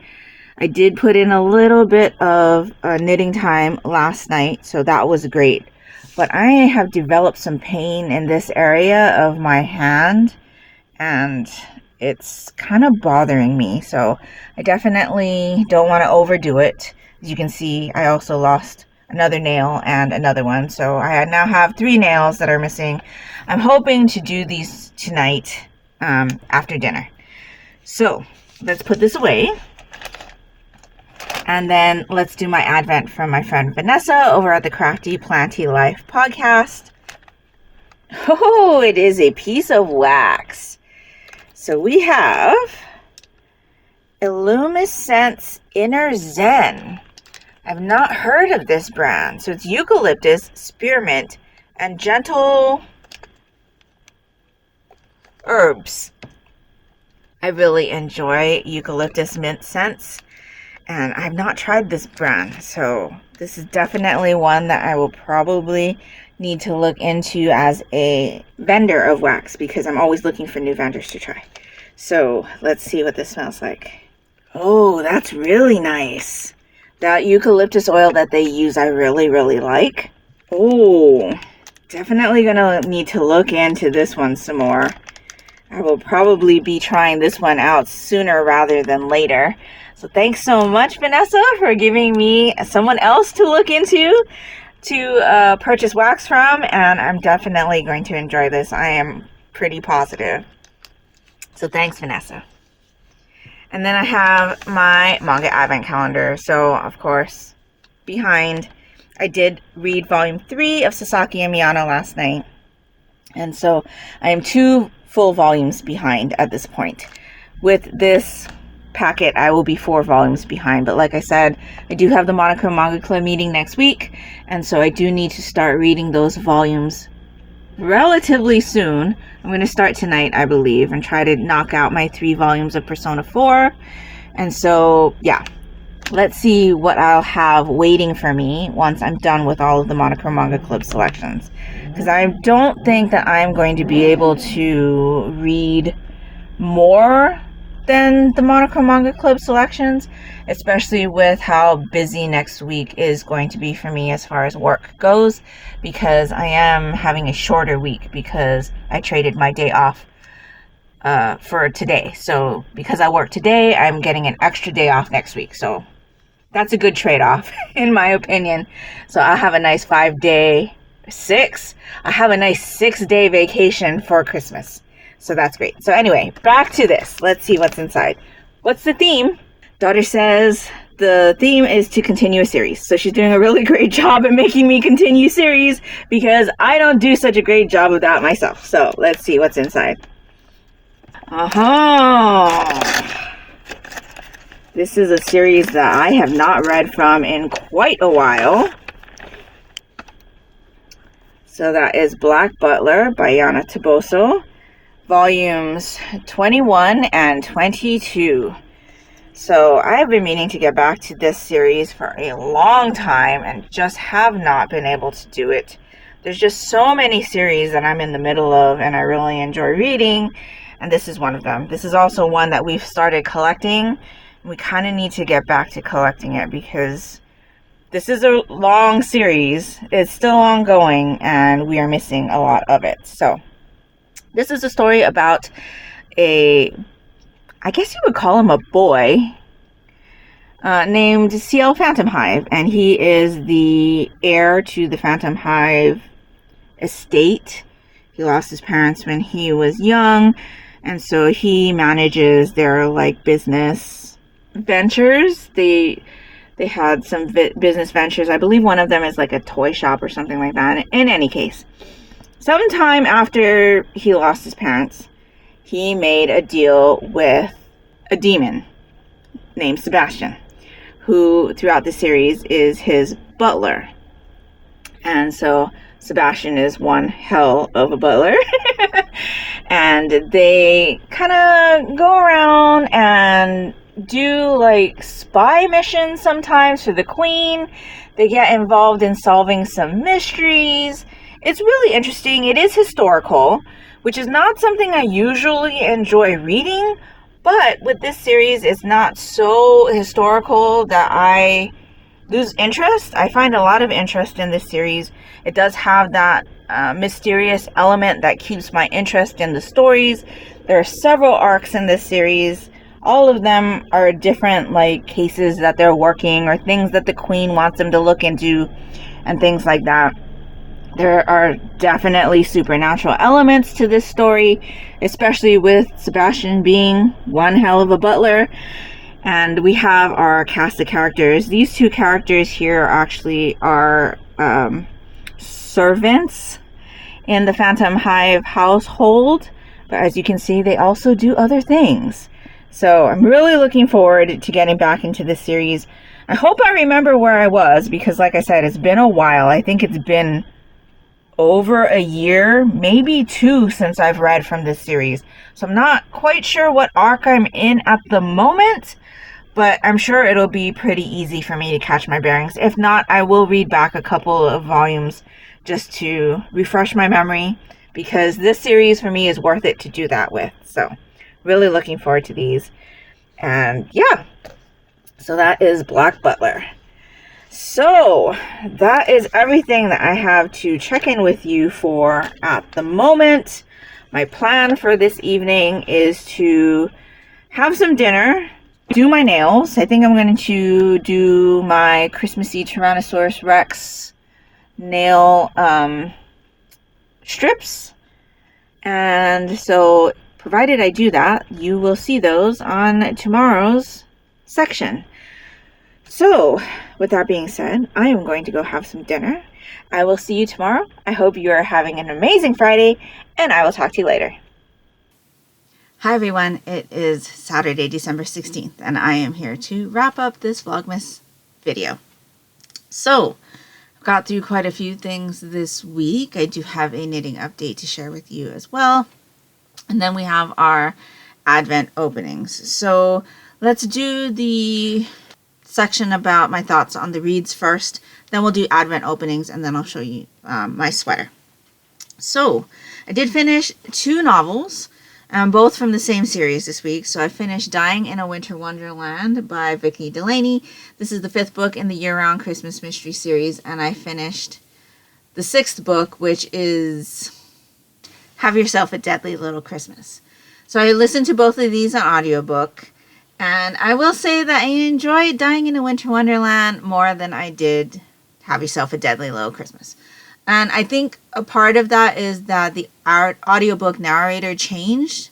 I did put in a little bit of knitting time last night, so that was great. But I have developed some pain in this area of my hand, and it's kind of bothering me. So I definitely don't want to overdo it. As you can see, I also lost another nail and another one, so I now have 3 nails that are missing. I'm hoping to do these tonight after dinner. So let's put this away, and then let's do my advent from my friend Vanessa over at the Crafty Planty Life podcast. Oh, it is a piece of wax. So we have Illumiscence Inner Zen. I've not heard of this brand. So it's eucalyptus, spearmint, and gentle herbs. I really enjoy eucalyptus mint scents, and I've not tried this brand. So this is definitely one that I will probably need to look into as a vendor of wax, because I'm always looking for new vendors to try. So let's see what this smells like. Oh, that's really nice. That eucalyptus oil that they use, I really, really like. Oh, definitely gonna need to look into this one some more. I will probably be trying this one out sooner rather than later. So thanks so much, Vanessa, for giving me someone else to look into to purchase wax from, and I'm definitely going to enjoy this. I am pretty positive. So thanks, Vanessa. And then I have my Manga Advent Calendar. So, of course, behind, I did read Volume 3 of Sasaki and Miyano last night. And so I am 2 full volumes behind at this point. With this packet, I will be 4 volumes behind. But like I said, I do have the Monochrome Manga Club meeting next week. And so I do need to start reading those volumes relatively soon. I'm going to start tonight, I believe, and try to knock out my 3 volumes of Persona 4. And so, yeah, let's see what I'll have waiting for me once I'm done with all of the Monochrome Manga Club selections. Because I don't think that I'm going to be able to read more than the Monochrome Manga Club selections, especially with how busy next week is going to be for me as far as work goes, because I am having a shorter week because I traded my day off for today. So because I work today, I'm getting an extra day off next week. So that's a good trade-off in my opinion. So I'll have a nice 5-day, 6. I have a nice 6-day vacation for Christmas. So that's great. So anyway, back to this. Let's see what's inside. What's the theme? Daughter says the theme is to continue a series. So she's doing a really great job at making me continue series, because I don't do such a great job of that myself. So let's see what's inside. This is a series that I have not read from in quite a while. So that is Black Butler by Yana Toboso. Volumes 21 and 22. So I've been meaning to get back to this series for a long time and just have not been able to do it. There's just so many series that I'm in the middle of and I really enjoy reading, and this is one of them. This is also one that we've started collecting. We kind of need to get back to collecting it because this is a long series. It's still ongoing and we are missing a lot of it. So this is a story about I guess you would call him a boy, named CL Phantom Hive, and he is the heir to the Phantom Hive estate. He lost his parents when he was young, and so he manages their like business ventures. They had some business ventures. I believe one of them is like a toy shop or something like that. In any case, sometime after he lost his parents, he made a deal with a demon named Sebastian, who throughout the series is his butler. And so Sebastian is one hell of a butler. And they kind of go around and do like spy missions sometimes for the queen. They get involved in solving some mysteries. It's really interesting. It is historical, which is not something I usually enjoy reading, but with this series, it's not so historical that I lose interest. I find a lot of interest in this series. It does have that mysterious element that keeps my interest in the stories. There are several arcs in this series. All of them are different like cases that they're working or things that the queen wants them to look into and things like that. There are definitely supernatural elements to this story, especially with Sebastian being one hell of a butler. And we have our cast of characters. These two characters here actually are servants in the Phantom Hive household. But as you can see, they also do other things. So I'm really looking forward to getting back into this series. I hope I remember where I was, because like I said, it's been a while. I think it's been over a year, maybe 2, since I've read from this series. So I'm not quite sure what arc I'm in at the moment, but I'm sure it'll be pretty easy for me to catch my bearings. If not, I will read back a couple of volumes just to refresh my memory, because this series for me is worth it to do that with. So really looking forward to these. And yeah, so that is Black Butler. So that is everything that I have to check in with you for at the moment. My plan for this evening is to have some dinner, do my nails. I think I'm going to do my Christmassy Tyrannosaurus Rex nail strips. And so provided I do that, you will see those on tomorrow's section. So, with that being said, I am going to go have some dinner. I will see you tomorrow. I hope you are having an amazing Friday, and I will talk to you later. Hi everyone, it is Saturday, December 16th, and I am here to wrap up this Vlogmas video. So, I've got through quite a few things this week. I do have a knitting update to share with you as well. And then we have our Advent openings. So, let's do the section about my thoughts on the reads first, then we'll do Advent openings, and then I'll show you my sweater. So I did finish 2 novels, both from the same series this week. So I finished Dying in a Winter Wonderland by Vicki Delaney. This is the 5th book in the year-round Christmas mystery series, and I finished the 6th book, which is Have Yourself a Deadly Little Christmas. So I listened to both of these on audiobook. And I will say that I enjoyed Dying in a Winter Wonderland more than I did Have Yourself a Deadly Little Christmas. And I think a part of that is that the audiobook narrator changed.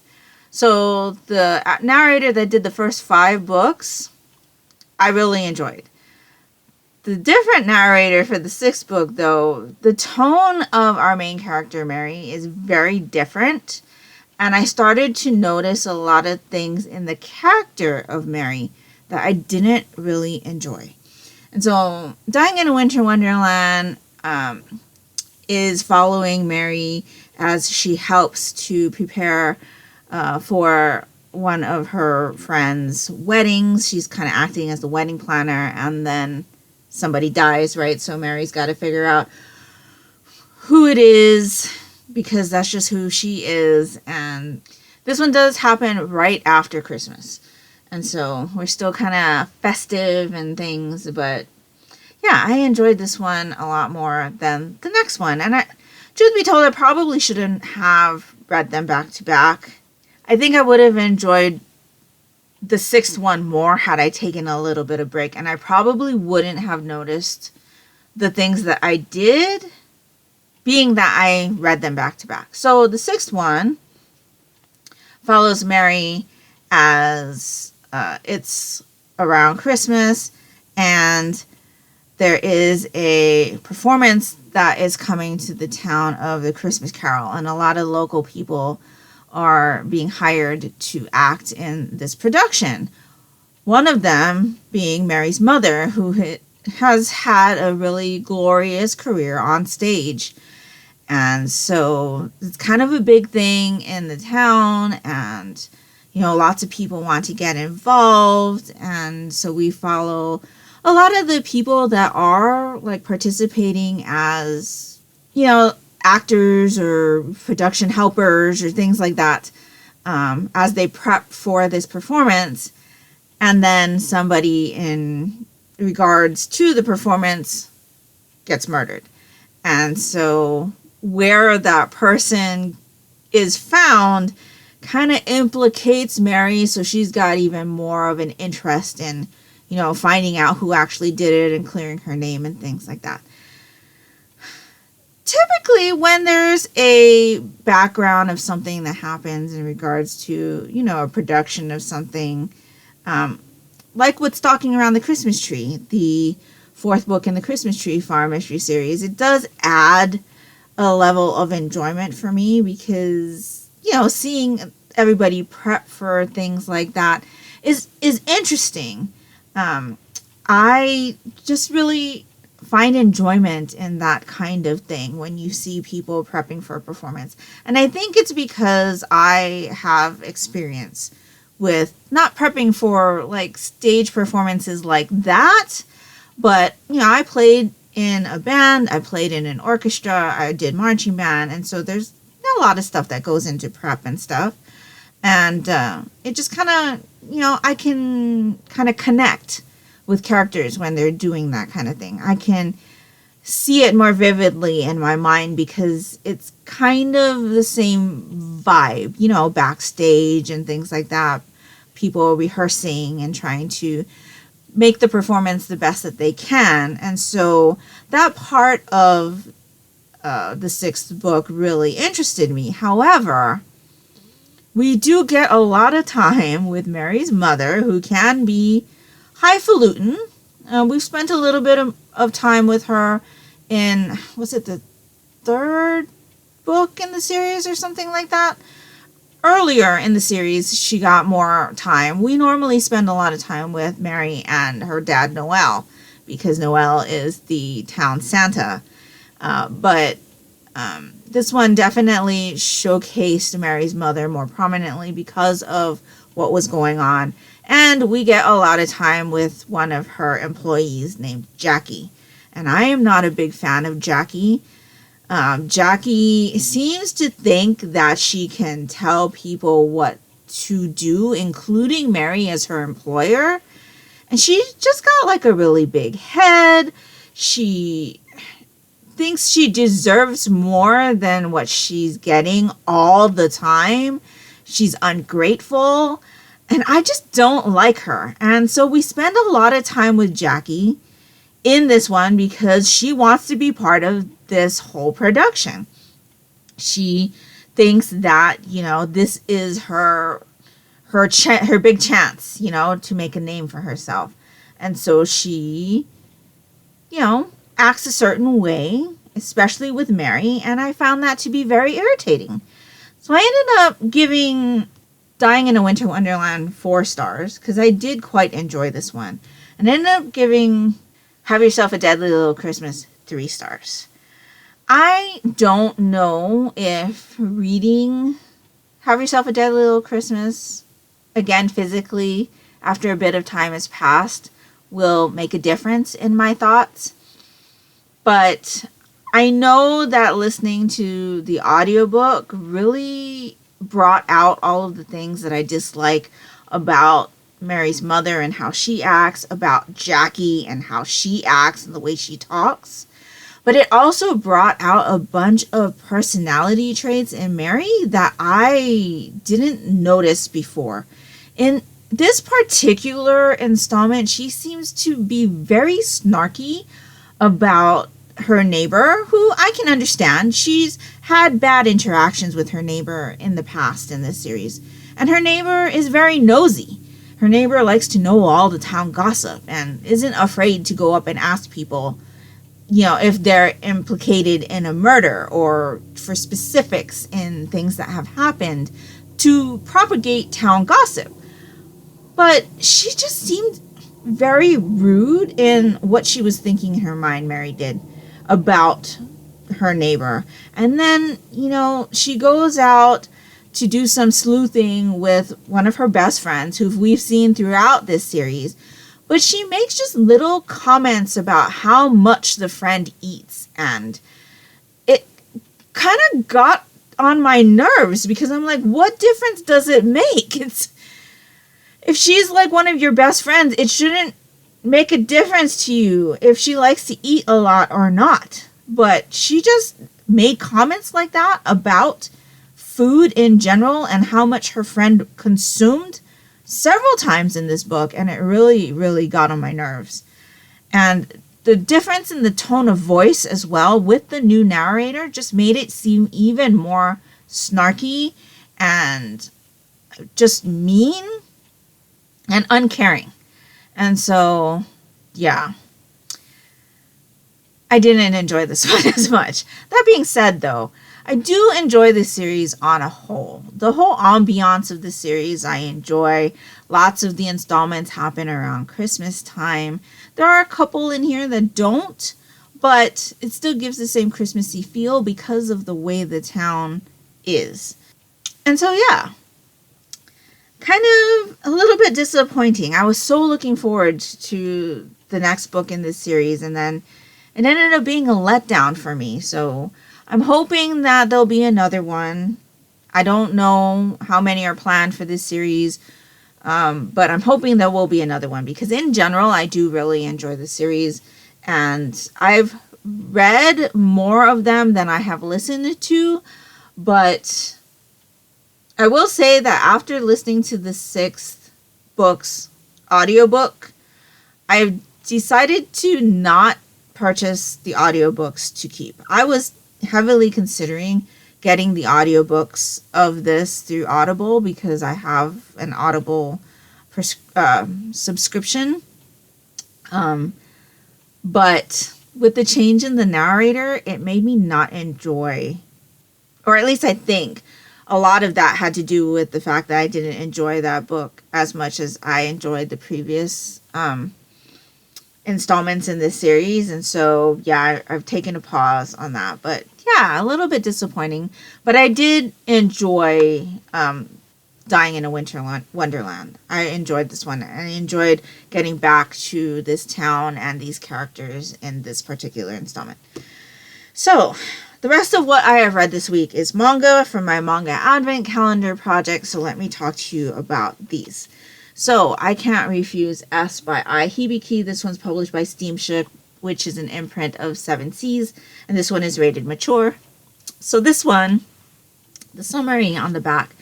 So the narrator that did the first 5 books, I really enjoyed. The different narrator for the 6th book, though, the tone of our main character, Mary, is very different. And I started to notice a lot of things in the character of Mary that I didn't really enjoy. And so Dying in a Winter Wonderland is following Mary as she helps to prepare for one of her friends' weddings. She's kind of acting as the wedding planner, and then somebody dies, right? So Mary's got to figure out who it is, because that's just who she is. And this one does happen right after Christmas. And so we're still kind of festive and things, but yeah, I enjoyed this one a lot more than the next one. And truth be told, I probably shouldn't have read them back to back. I think I would have enjoyed the sixth one more had I taken a little bit of break, and I probably wouldn't have noticed the things that I did, being that I read them back to back. So the sixth one follows Mary as it's around Christmas, and there is a performance that is coming to the town of the Christmas Carol, and a lot of local people are being hired to act in this production. One of them being Mary's mother, who has had a really glorious career on stage. And so it's kind of a big thing in the town, and lots of people want to get involved. And so we follow a lot of the people that are like participating as, actors or production helpers or things like that, as they prep for this performance. And then somebody in regards to the performance gets murdered. And so where that person is found kind of implicates Mary, so she's got even more of an interest in, finding out who actually did it and clearing her name and things like that. Typically, when there's a background of something that happens in regards to, a production of something, like with Stalking Around the Christmas Tree, the fourth book in the Christmas Tree Farm Mystery series, it does add a level of enjoyment for me because, seeing everybody prep for things like that is interesting. I just really find enjoyment in that kind of thing when you see people prepping for a performance. And I think it's because I have experience with not prepping for like stage performances like that, but I played in a band, I played in an orchestra, I did marching band, and so there's a lot of stuff that goes into prep and stuff. And it just kind of, I can kind of connect with characters when they're doing that kind of thing. I can see it more vividly in my mind because it's kind of the same vibe, backstage and things like that. People rehearsing and trying to make the performance the best that they can. And so that part of the sixth book really interested me. However, we do get a lot of time with Mary's mother, who can be highfalutin. We've spent a little bit of time with her in, was it the third book in the series or something like that? Earlier in the series, she got more time. We normally spend a lot of time with Mary and her dad, Noel, because Noel is the town Santa. But this one definitely showcased Mary's mother more prominently because of what was going on. And we get a lot of time with one of her employees named Jackie. And I am not a big fan of Jackie. Jackie seems to think that she can tell people what to do, including Mary as her employer. And she's just got like a really big head. She thinks she deserves more than what she's getting all the time. She's ungrateful. And I just don't like her. And so we spend a lot of time with Jackie in this one because she wants to be part of this whole production. She thinks that, this is her big chance, to make a name for herself. And so she, acts a certain way, especially with Mary, and I found that to be very irritating. So I ended up giving Dying in a Winter Wonderland 4 stars, because I did quite enjoy this one. And ended up giving Have Yourself a Deadly Little Christmas 3 stars. I don't know if reading Have Yourself a Deadly Little Christmas, again physically, after a bit of time has passed, will make a difference in my thoughts. But I know that listening to the audiobook really brought out all of the things that I dislike about Mary's mother and how she acts, about Jackie and how she acts and the way she talks. But it also brought out a bunch of personality traits in Mary that I didn't notice before. In this particular installment, she seems to be very snarky about her neighbor, who I can understand. She's had bad interactions with her neighbor in the past in this series. And her neighbor is very nosy. Her neighbor likes to know all the town gossip and isn't afraid to go up and ask people, if they're implicated in a murder or for specifics in things that have happened to propagate town gossip. But she just seemed very rude in what she was thinking in her mind, Mary did, about her neighbor. And then, she goes out to do some sleuthing with one of her best friends who we've seen throughout this series. But she makes just little comments about how much the friend eats. And it kind of got on my nerves because I'm like, what difference does it make? If she's like one of your best friends, it shouldn't make a difference to you if she likes to eat a lot or not. But she just made comments like that about food in general and how much her friend consumed several times in this book, and it really, really got on my nerves. And the difference in the tone of voice as well with the new narrator just made it seem even more snarky and just mean and uncaring. And so, yeah, I didn't enjoy this one as much. That being said, though, I do enjoy the series on a whole. The whole ambiance of the series I enjoy. Lots of the installments happen around Christmas time. There are a couple in here that don't, but it still gives the same Christmassy feel because of the way the town is. And so, yeah, kind of a little bit disappointing. I was so looking forward to the next book in this series, and then it ended up being a letdown for me. So I'm hoping that there'll be another one. I don't know how many are planned for this series, but I'm hoping there will be another one because in general, I do really enjoy the series, and I've read more of them than I have listened to, but I will say that after listening to the 6th book's audiobook, I've decided to not purchase the audiobooks to keep. I was heavily considering getting the audiobooks of this through Audible because I have an Audible subscription. But with the change in the narrator, it made me not enjoy, or at least I think a lot of that had to do with the fact that I didn't enjoy that book as much as I enjoyed the previous installments in this series. And so, yeah, I've taken a pause on that. But yeah, a little bit disappointing. But I did enjoy Dying in a Wonderland. I enjoyed this one. I enjoyed getting back to this town and these characters in this particular installment. So, the rest of what I have read this week is manga from my Manga Advent Calendar Project. So let me talk to you about these. So, I Can't Refuse S by Hibiki. This one's published by Steamship, which is an imprint of 7 Seas. And this one is rated mature. So this one, the summary on the back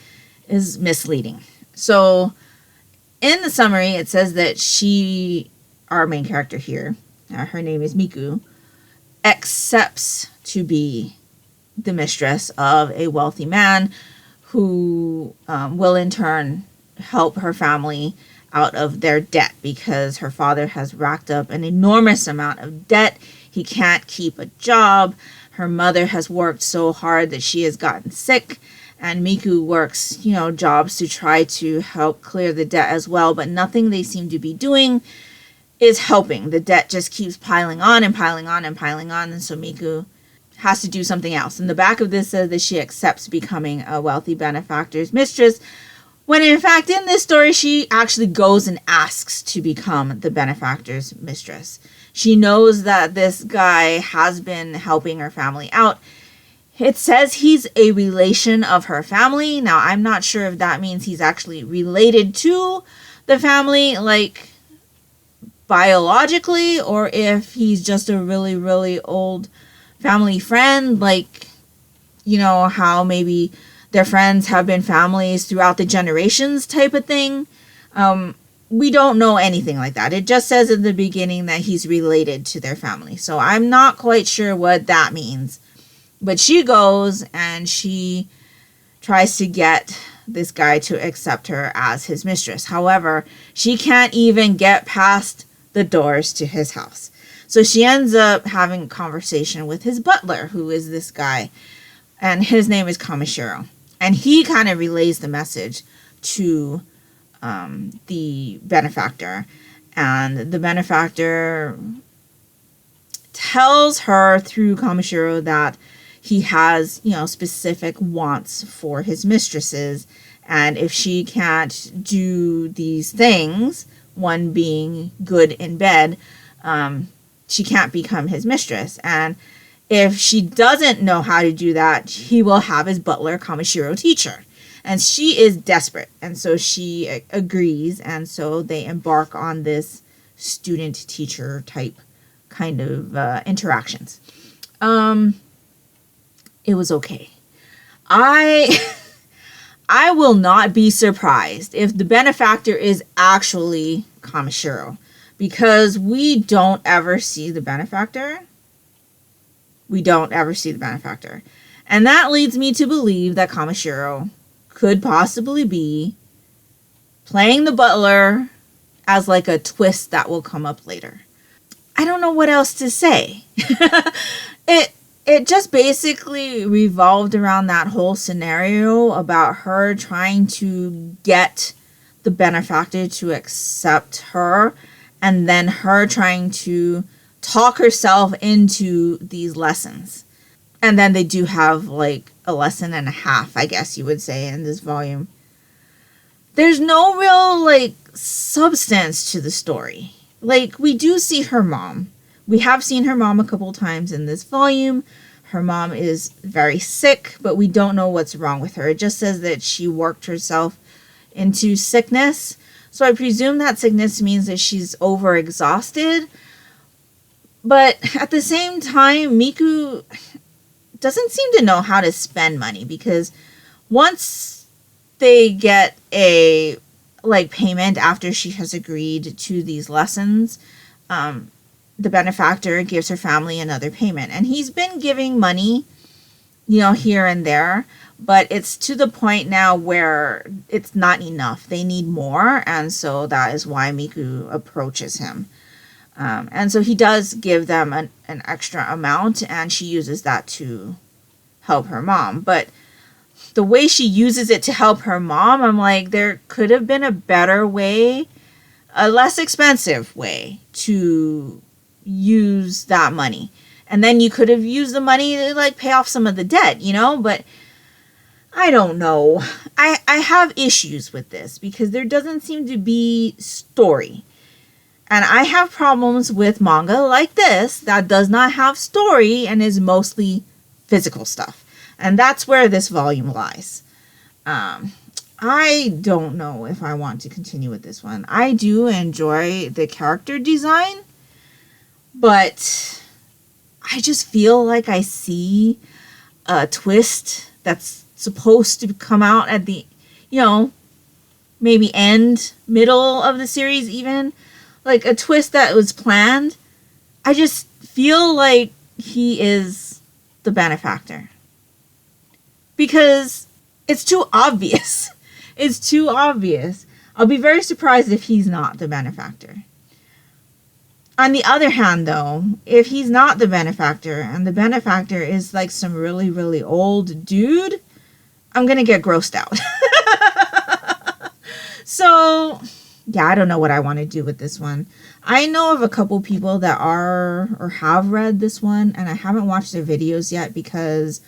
is misleading. So, in the summary, it says that our main character here, her name is Miku, accepts to be the mistress of a wealthy man who will in turn help her family out of their debt because her father has racked up an enormous amount of debt. He can't keep a job. Her mother has worked so hard that she has gotten sick, and Miku works, jobs to try to help clear the debt as well, but nothing they seem to be doing is helping. The debt just keeps piling on and piling on and piling on, and so Miku has to do something else. And the back of this says that she accepts becoming a wealthy benefactor's mistress, when in fact in this story she actually goes and asks to become the benefactor's mistress. She knows that this guy has been helping her family out. It says he's a relation of her family. Now, I'm not sure if that means he's actually related to the family, like biologically, or if he's just a really, really old family friend, like, you know, how maybe their friends have been families throughout the generations type of thing. We don't know anything like that. It just says in the beginning that he's related to their family. So I'm not quite sure what that means. But she goes and she tries to get this guy to accept her as his mistress. However, she can't even get past the doors to his house. So she ends up having a conversation with his butler, who is this guy. And his name is Kamishiro. And he kind of relays the message to the benefactor. And the benefactor tells her through Kamishiro that he has, you know, specific wants for his mistresses. And if she can't do these things, one being good in bed, she can't become his mistress. And if she doesn't know how to do that, he will have his butler, Kamishiro, teach her. And she is desperate. And so she agrees. And so they embark on this student-teacher type kind of interactions. It was okay. I will not be surprised if the benefactor is actually Kamishiro. Because we don't ever see the benefactor. We don't ever see the benefactor. And that leads me to believe that Kamishiro could possibly be playing the butler as like a twist that will come up later. I don't know what else to say. It just basically revolved around that whole scenario about her trying to get the benefactor to accept her, and then her trying to talk herself into these lessons. And then they do have like a lesson and a half, I guess you would say, in this volume. There's no real like substance to the story. Like, we do see her mom. We have seen her mom a couple times in this volume. Her mom is very sick, but we don't know what's wrong with her. It just says that she worked herself into sickness. So I presume that sickness means that she's overexhausted. But at the same time, Miku doesn't seem to know how to spend money, because once they get a like payment after she has agreed to these lessons, the benefactor gives her family another payment. And he's been giving money, you know, here and there, but it's to the point now where it's not enough. They need more, and so that is why Miku approaches him. And so he does give them an extra amount, and she uses that to help her mom. But the way she uses it to help her mom, I'm like, there could have been a better way, a less expensive way to use that money. And then you could have used the money to like pay off some of the debt, you know? But I don't know. I have issues with this because there doesn't seem to be story. And I have problems with manga like this that does not have story and is mostly physical stuff. And that's where this volume lies. I don't know if I want to continue with this one. I do enjoy the character design, but I just feel like I see a twist that's supposed to come out at the, you know, maybe end, middle of the series even. Like a twist that was planned. I just feel like he is the benefactor. Because it's too obvious. It's too obvious. I'll be very surprised if he's not the benefactor. On the other hand, though, if he's not the benefactor and the benefactor is like some really, really old dude, I'm going to get grossed out. So, yeah, I don't know what I want to do with this one. I know of a couple people that are or have read this one, and I haven't watched their videos yet because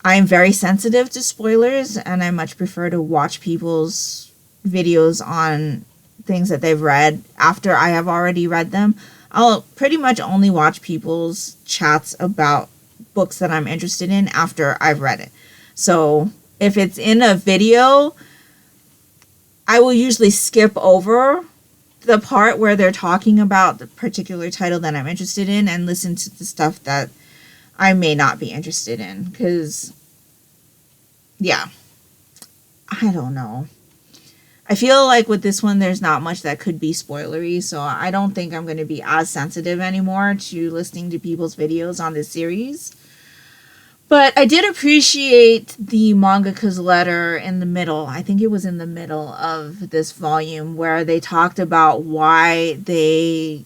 I'm very sensitive to spoilers, and I much prefer to watch people's videos on things that they've read after I have already read them. I'll pretty much only watch people's chats about books that I'm interested in after I've read it. So if it's in a video, I will usually skip over the part where they're talking about the particular title that I'm interested in and listen to the stuff that I may not be interested in, because, yeah, I don't know. I feel like with this one, there's not much that could be spoilery, so I don't think I'm going to be as sensitive anymore to listening to people's videos on this series. But I did appreciate the mangaka's letter in the middle. I think it was in the middle of this volume where they talked about why they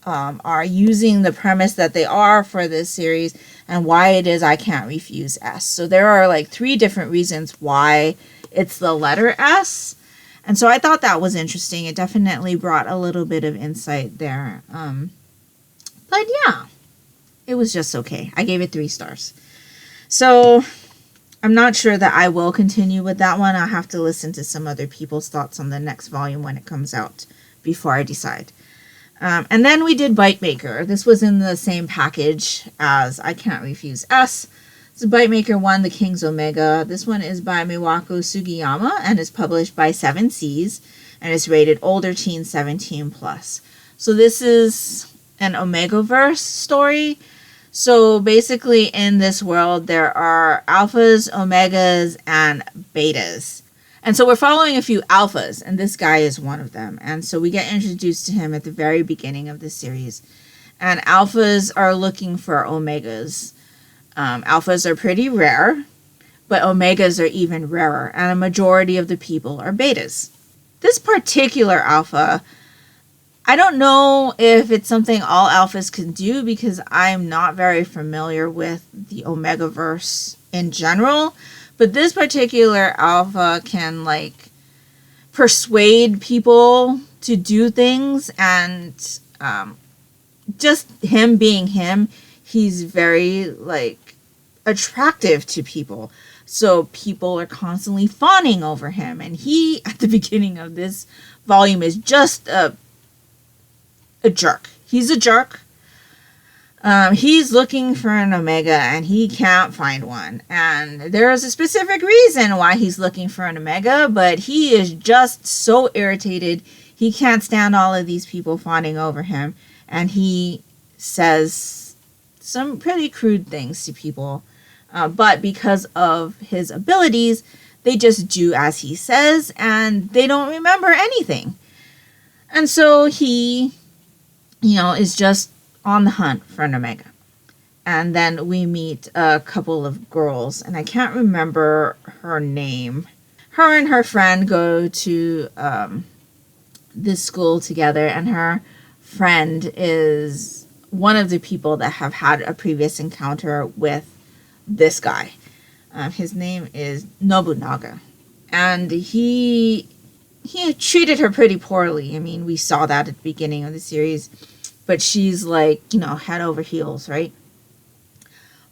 are using the premise that they are for this series and why it is I Can't Refuse S. So there are like 3 different reasons why it's the letter S. And so I thought that was interesting. It definitely brought a little bit of insight there. But yeah, it was just okay. I gave it 3 stars. So I'm not sure that I will continue with that one. I'll have to listen to some other people's thoughts on the next volume when it comes out before I decide. And then we did Bite Maker. This was in the same package as I Can't Refuse S. It's Bite Maker 1, The King's Omega. This one is by Miwako Sugiyama and is published by 7 Seas and is rated older teen 17 plus. So this is an Omegaverse story. So basically in this world there are alphas, omegas, and betas. And so we're following a few alphas, and this guy is one of them. And so we get introduced to him at the very beginning of the series. And alphas are looking for omegas. Alphas are pretty rare, but omegas are even rarer. And a majority of the people are betas. This particular alpha, I don't know if it's something all alphas can do because I'm not very familiar with the Omegaverse in general. But this particular alpha can, like, persuade people to do things. And just him being him, he's very, like, attractive to people. So people are constantly fawning over him. And he, at the beginning of this volume, is just a jerk. He's a jerk. He's looking for an omega and he can't find one. And there is a specific reason why he's looking for an omega, but he is just so irritated. He can't stand all of these people fawning over him. And he says some pretty crude things to people. But because of his abilities, they just do as he says and they don't remember anything. And so he, is just on the hunt for an omega. And then we meet a couple of girls, and I can't remember her name. Her and her friend go to this school together, and her friend is one of the people that have had a previous encounter with this guy. His name is Nobunaga. And he treated her pretty poorly. I mean, we saw that at the beginning of the series. But she's like, head over heels, right?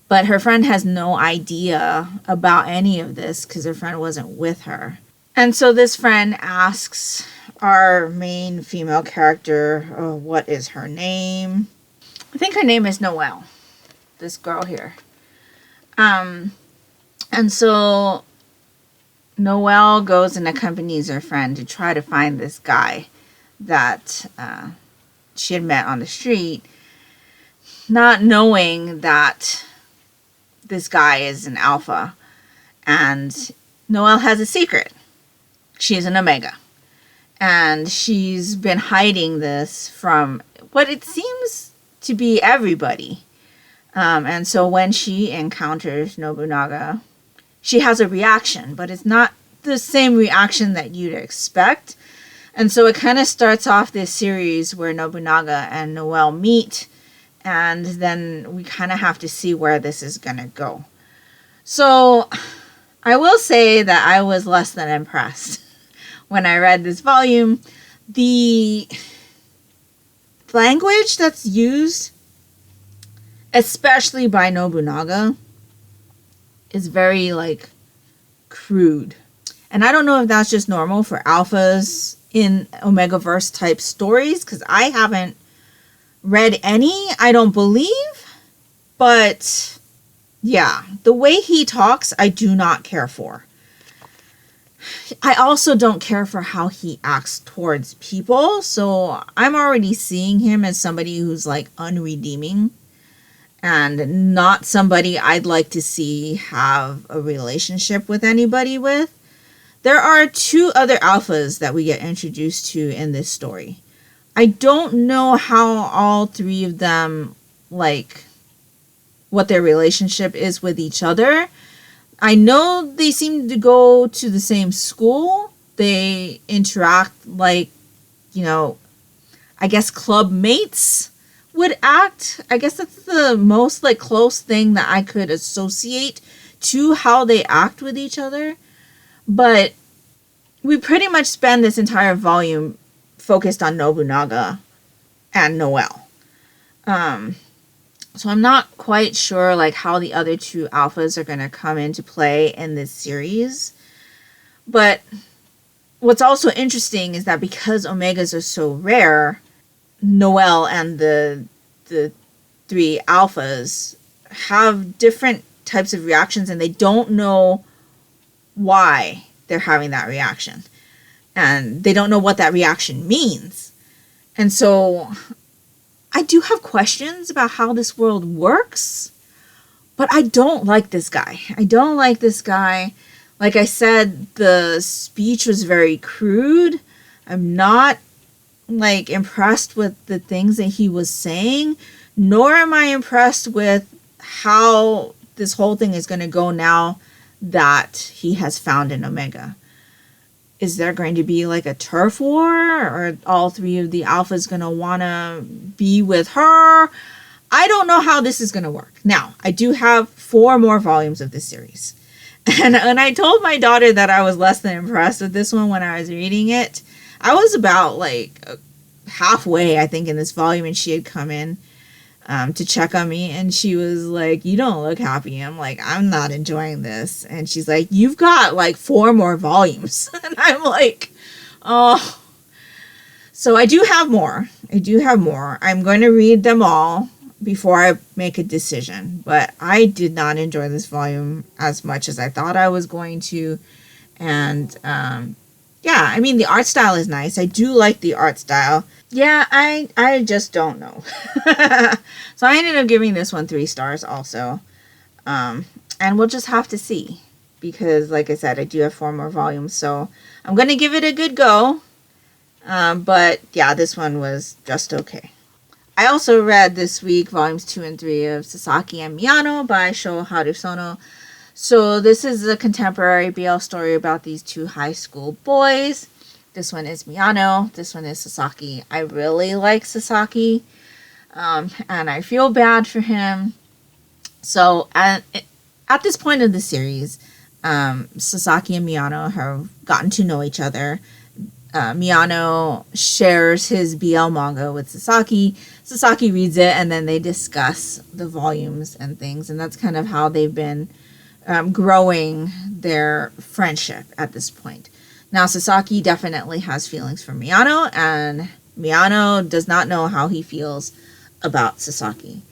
But her friend has no idea about any of this because her friend wasn't with her. And so this friend asks our main female character, what is her name? I think her name is Noelle, this girl here. And so Noelle goes and accompanies her friend to try to find this guy that she had met on the street, not knowing that this guy is an alpha. And Noelle has a secret. She's an omega. And she's been hiding this from what it seems to be everybody. And so when she encounters Nobunaga, she has a reaction, but it's not the same reaction that you'd expect. And so it kind of starts off this series where Nobunaga and Noelle meet, and then we kind of have to see where this is going to go. So I will say that I was less than impressed when I read this volume. The language that's used, especially by Nobunaga, is very, like, crude. And I don't know if that's just normal for alphas in Omegaverse type stories, because I haven't read any, I don't believe. But yeah, the way he talks, I do not care for. I also don't care for how he acts towards people. So I'm already seeing him as somebody who's, like, unredeeming. and not somebody I'd like to see have a relationship with anybody with. There are 2 other alphas that we get introduced to in this story. I don't know how all 3 of them, like, what their relationship is with each other. I know they seem to go to the same school. They interact like, I guess club mates would act. I guess that's the most like close thing that I could associate to how they act with each other. But we pretty much spend this entire volume focused on Nobunaga and Noelle. So I'm not quite sure like how the other 2 alphas are going to come into play in this series. But what's also interesting is that because omegas are so rare, Noelle and the 3 alphas have different types of reactions, and they don't know why they're having that reaction. And they don't know what that reaction means. And so I do have questions about how this world works, but I don't like this guy. Like I said, the speech was very crude. I'm not like impressed with the things that he was saying, nor am I impressed with how this whole thing is going to go now that he has found an omega. Is there going to be like a turf war? Or all 3 of the alphas going to want to be with her? I don't know how this is going to work. Now, I do have 4 more volumes of this series. And I told my daughter that I was less than impressed with this one when I was reading it. I was about like halfway, I think, in this volume, and she had come in to check on me, and she was like, "You don't look happy." I'm like, "I'm not enjoying this." And she's like, "You've got like 4 more volumes." And I'm like, "Oh." So I do have more. I'm going to read them all before I make a decision. But I did not enjoy this volume as much as I thought I was going to. And yeah, I mean, the art style is nice. I do like the art style. Yeah, I just don't know. So I ended up giving this one 3 stars also. And we'll just have to see. Because, like I said, I do have 4 more volumes. So I'm going to give it a good go. But, yeah, this one was just okay. I also read this week volumes 2 and 3 of Sasaki and Miyano by Shou Harusono. So this is a contemporary BL story about these 2 high school boys. This one is Miyano. This one is Sasaki. I really like Sasaki. And I feel bad for him. So at this point of the series, Sasaki and Miyano have gotten to know each other. Miyano shares his BL manga with Sasaki. Sasaki reads it, and then they discuss the volumes and things. And that's kind of how they've been growing their friendship at this point. Now, Sasaki definitely has feelings for Miyano, and Miyano does not know how he feels about Sasaki.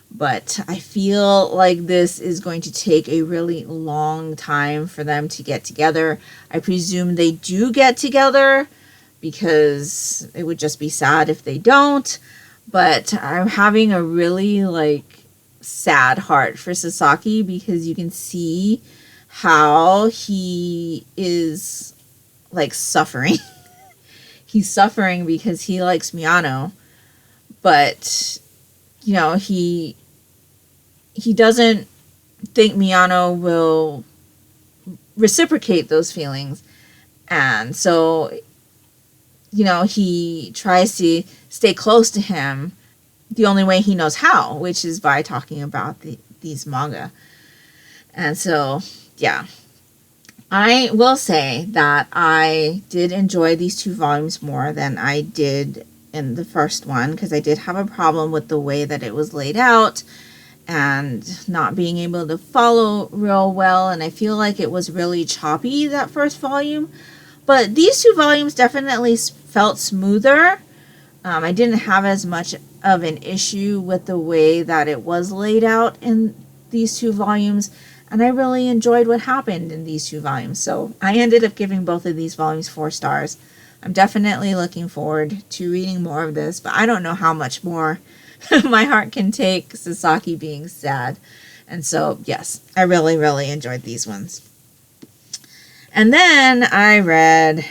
But I feel like this is going to take a really long time for them to get together. I presume they do get together because it would just be sad if they don't. But I'm having a really sad heart for Sasaki because you can see how he is suffering. He's suffering because he likes Miyano, but he doesn't think Miyano will reciprocate those feelings. And so, he tries to stay close to him the only way he knows how, which is by talking about these manga. And so, yeah. I will say that I did enjoy these 2 volumes more than I did in the first one, because I did have a problem with the way that it was laid out and not being able to follow real well, and I feel like it was really choppy, that first volume. But these 2 volumes definitely felt smoother. I didn't have as much of an issue with the way that it was laid out in these 2 volumes, and I really enjoyed what happened in these 2 volumes. So I ended up giving both of these volumes 4 stars. I'm definitely looking forward to reading more of this, but I don't know how much more, my heart can take Sasaki being sad. And so, yes, I really, really enjoyed these ones. And then I read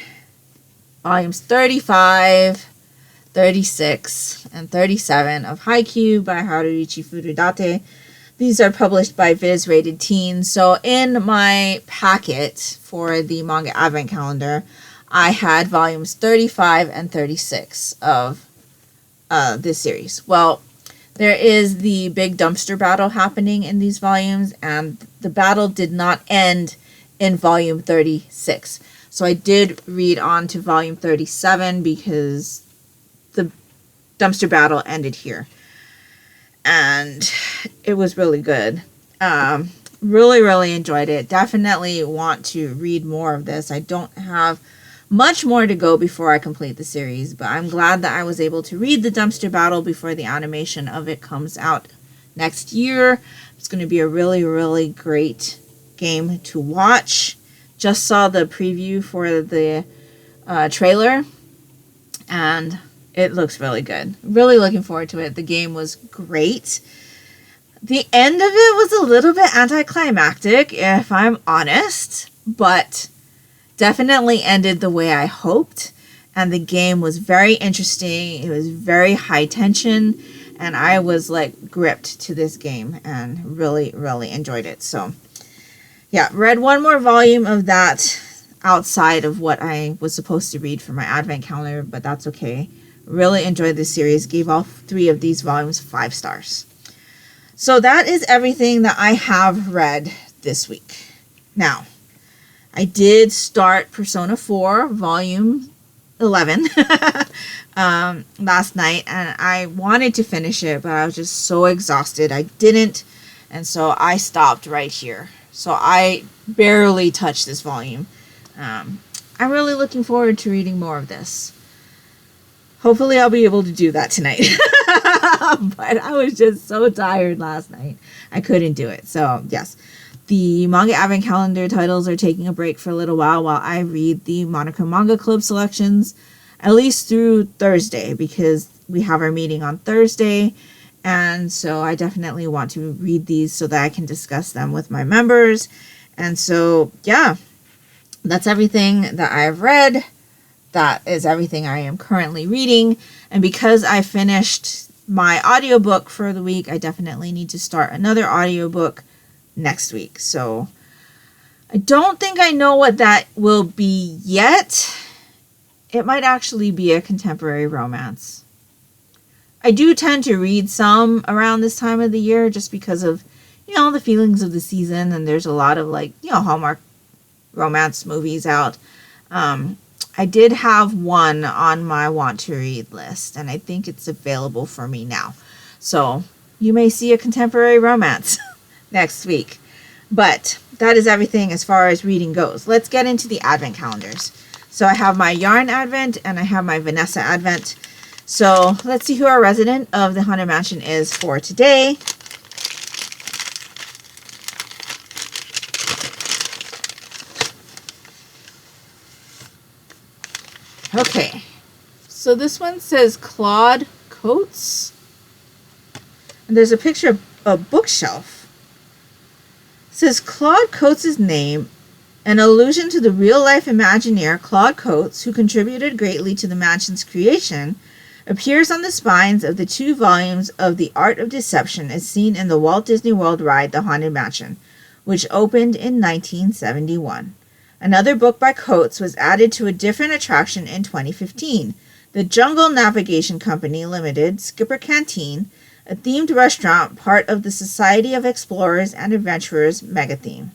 volumes 35, 36, and 37 of Haikyu by Haruichi Furudate. These are published by Viz Rated Teens. So in my packet for the Manga Advent Calendar, I had volumes 35 and 36 of this series. Well, there is the big dumpster battle happening in these volumes, and the battle did not end in volume 36. So I did read on to volume 37 because the dumpster battle ended here. And it was really good. Really, really enjoyed it. Definitely want to read more of this. I don't have much more to go before I complete the series, but I'm glad that I was able to read the dumpster battle before the animation of it comes out next year. It's going to be a really, really great game to watch. Just saw the preview for the trailer, and it looks really good. Really looking forward to it. The game was great. The end of it was a little bit anticlimactic, if I'm honest, but definitely ended the way I hoped. And the game was very interesting. It was very high tension, and I was like gripped to this game and really, really enjoyed it. So yeah, read one more volume of that outside of what I was supposed to read for my advent calendar, but that's okay. Really enjoyed this series. Gave all 3 of these volumes 5 stars. So that is everything that I have read this week. Now, I did start Persona 4 Volume 11 last night, and I wanted to finish it, but I was just so exhausted. I didn't, and so I stopped right here. So I barely touched this volume. I'm really looking forward to reading more of this. Hopefully I'll be able to do that tonight. But I was just so tired last night. I couldn't do it. So, yes. The Manga Advent Calendar titles are taking a break for a little while I read the Monochrome Manga Club selections, at least through Thursday, because we have our meeting on Thursday, and so I definitely want to read these so that I can discuss them with my members. And so, yeah, that's everything that I've read. That is everything I am currently reading, and because I finished my audiobook for the week, I definitely need to start another audiobook next week. So I don't think I know what that will be yet. It might actually be a contemporary romance. I do tend to read some around this time of the year just because of, the feelings of the season, and there's a lot of Hallmark romance movies out. I did have one on my want to read list, and I think it's available for me now. So you may see a contemporary romance next week. But that is everything as far as reading goes. Let's get into the advent calendars. So I have my Yarn Advent and I have my Vanessa Advent. So let's see who our resident of the Haunted Mansion is for today. Okay, so this one says Claude Coates. And there's a picture of a bookshelf. It says Claude Coates' name, an allusion to the real-life Imagineer Claude Coates, who contributed greatly to the mansion's creation, appears on the spines of the 2 volumes of The Art of Deception as seen in the Walt Disney World ride The Haunted Mansion, which opened in 1971. Another book by Coates was added to a different attraction in 2015, the Jungle Navigation Company Limited Skipper Canteen, a themed restaurant part of the Society of Explorers and Adventurers mega-theme.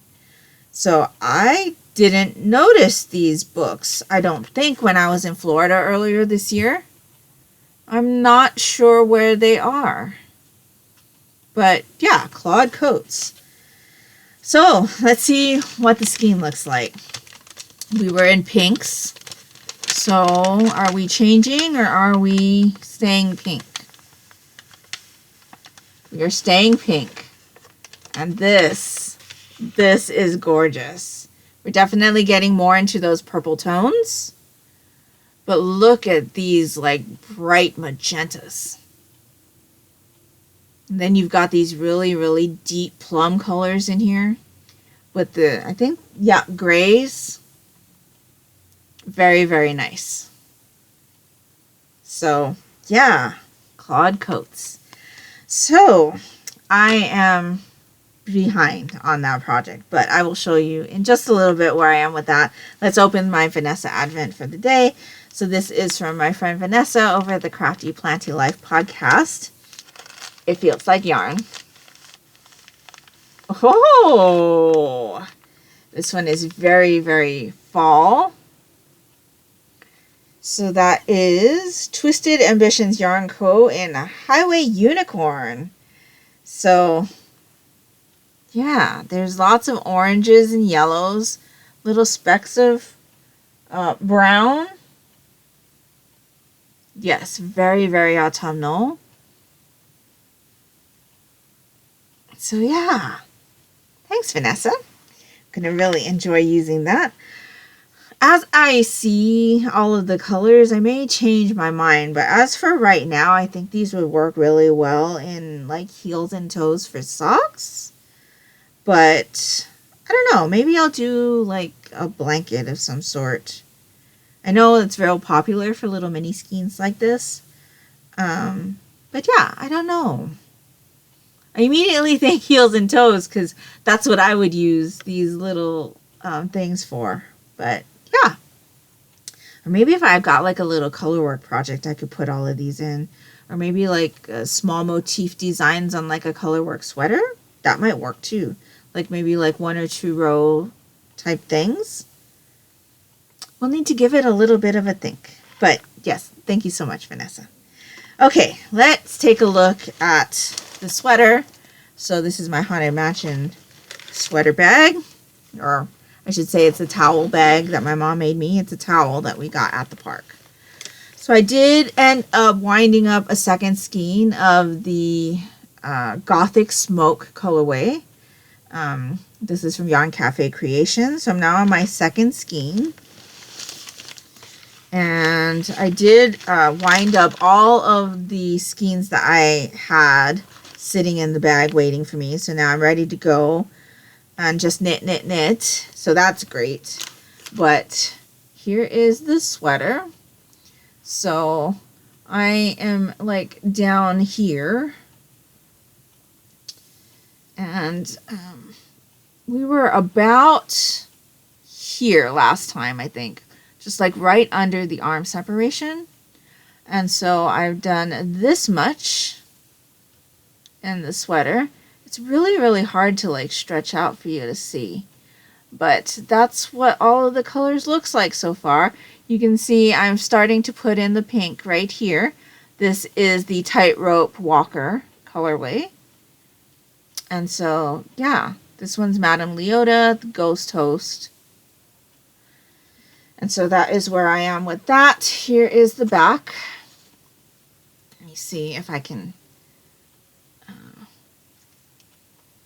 So I didn't notice these books, I don't think, when I was in Florida earlier this year. I'm not sure where they are. But yeah, Claude Coates. So let's see what the scheme looks like. We were in pinks. So are we changing or are we staying pink? We are staying pink. And this is gorgeous. We're definitely getting more into those purple tones. But look at these like bright magentas. And then you've got these really, really deep plum colors in here with the, I think, yeah, grays. Very, very nice. So, yeah, clawed coats. So, I am behind on that project, but I will show you in just a little bit where I am with that. Let's open my Vanessa Advent for the day. So this is from my friend Vanessa over at the Crafty Planty Life podcast. It feels like yarn. Oh, this one is very, very fall. So that is Twisted Ambitions Yarn Co. in Highway Unicorn. So, yeah, there's lots of oranges and yellows, little specks of brown. Yes, very, very autumnal. So, yeah. Thanks, Vanessa. I'm going to really enjoy using that. As I see all of the colors, I may change my mind, but as for right now, I think these would work really well in like heels and toes for socks. But I don't know, maybe I'll do like a blanket of some sort. I know it's real popular for little mini skeins like this. But yeah, I don't know. I immediately think heels and toes because that's what I would use these little things for. But yeah. Or maybe if I've got like a little colorwork project, I could put all of these in. Or maybe like small motif designs on like a colorwork sweater. That might work too. Like maybe like 1 or 2 row type things. We'll need to give it a little bit of a think. But yes, thank you so much, Vanessa. Okay, let's take a look at the sweater. So this is my Haunted Mansion sweater bag. Or I should say it's a towel bag that my mom made me. It's a towel that we got at the park. So I did end up winding up a second skein of the Gothic Smoke colorway. This is from Yarn Cafe Creations. So I'm now on my second skein. And I did wind up all of the skeins that I had sitting in the bag waiting for me. So now I'm ready to go and just knit, knit, knit. So that's great. But here is the sweater. So I am like down here. And we were about here last time, I think. Just like right under the arm separation. And so I've done this much in the sweater. It's really, really hard to like stretch out for you to see. But that's what all of the colors looks like so far. You can see I'm starting to put in the pink right here. This is the Tightrope Walker colorway. And so, yeah, this one's Madame Leota, the Ghost Host. And so that is where I am with that. Here is the back. Let me see if I can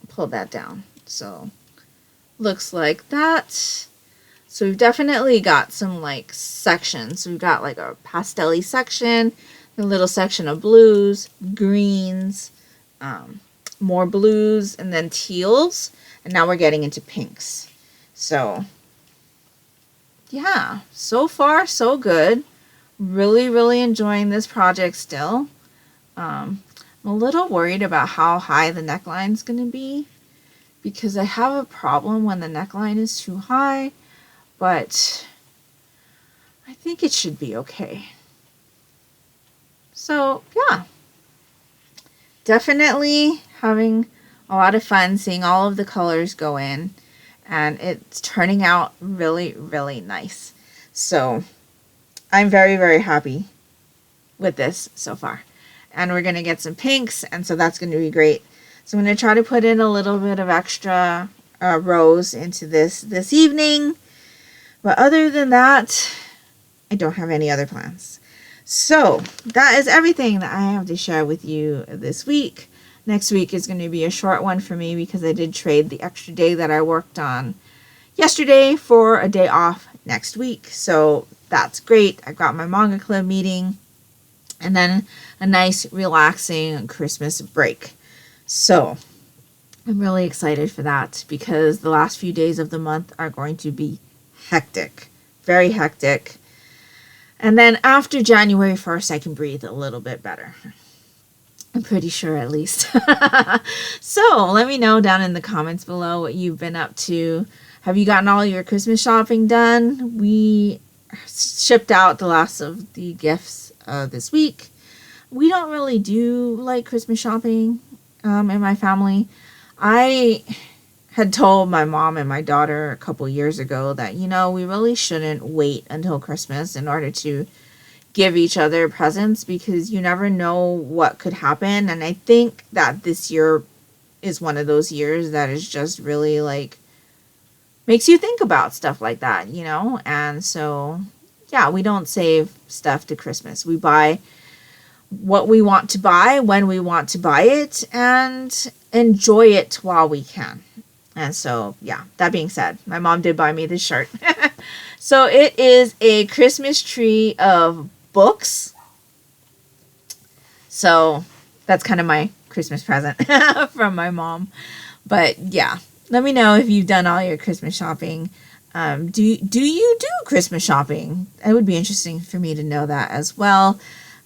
pull that down. So looks like that. So we've definitely got some like sections. We've got like a pastel-y section, a little section of blues, greens, more blues, and then teals. And now we're getting into pinks. So yeah, so far so good. Really, really enjoying this project still. I'm a little worried about how high the neckline is going to be because I have a problem when the neckline is too high, but I think it should be okay. So yeah, definitely having a lot of fun seeing all of the colors go in. And it's turning out really, really nice. So I'm very, very happy with this so far. And we're going to get some pinks. And so that's going to be great. So I'm going to try to put in a little bit of extra rows into this evening. But other than that, I don't have any other plans. So that is everything that I have to share with you this week. Next week is going to be a short one for me because I did trade the extra day that I worked on yesterday for a day off next week. So that's great. I got my manga club meeting and then a nice relaxing Christmas break. So I'm really excited for that because the last few days of the month are going to be hectic, very hectic. And then after January 1st, I can breathe a little bit better. I'm pretty sure, at least. So let me know down in the comments below what you've been up to. Have you gotten all your Christmas shopping done? We shipped out the last of the gifts this week. We don't really do like Christmas shopping in my family. I had told my mom and my daughter a couple years ago that, we really shouldn't wait until Christmas in order to give each other presents because you never know what could happen. And I think that this year is one of those years that is just really like makes you think about stuff like that, And so, yeah, we don't save stuff to Christmas. We buy what we want to buy when we want to buy it and enjoy it while we can. And so, yeah, that being said, my mom did buy me this shirt. So it is a Christmas tree of books. So that's kind of my Christmas present from my mom. But yeah, let me know if you've done all your Christmas shopping. Do you do Christmas shopping? It would be interesting for me to know that as well.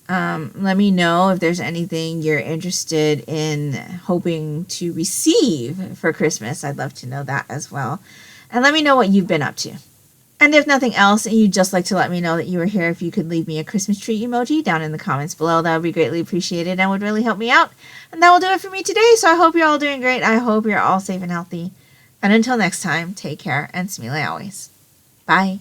Let me know if there's anything you're interested in hoping to receive for Christmas. I'd love to know that as well. And let me know what you've been up to. And if nothing else, and you'd just like to let me know that you were here, if you could leave me a Christmas tree emoji down in the comments below, that would be greatly appreciated and would really help me out. And that will do it for me today. So I hope you're all doing great. I hope you're all safe and healthy. And until next time, take care and smile always. Bye.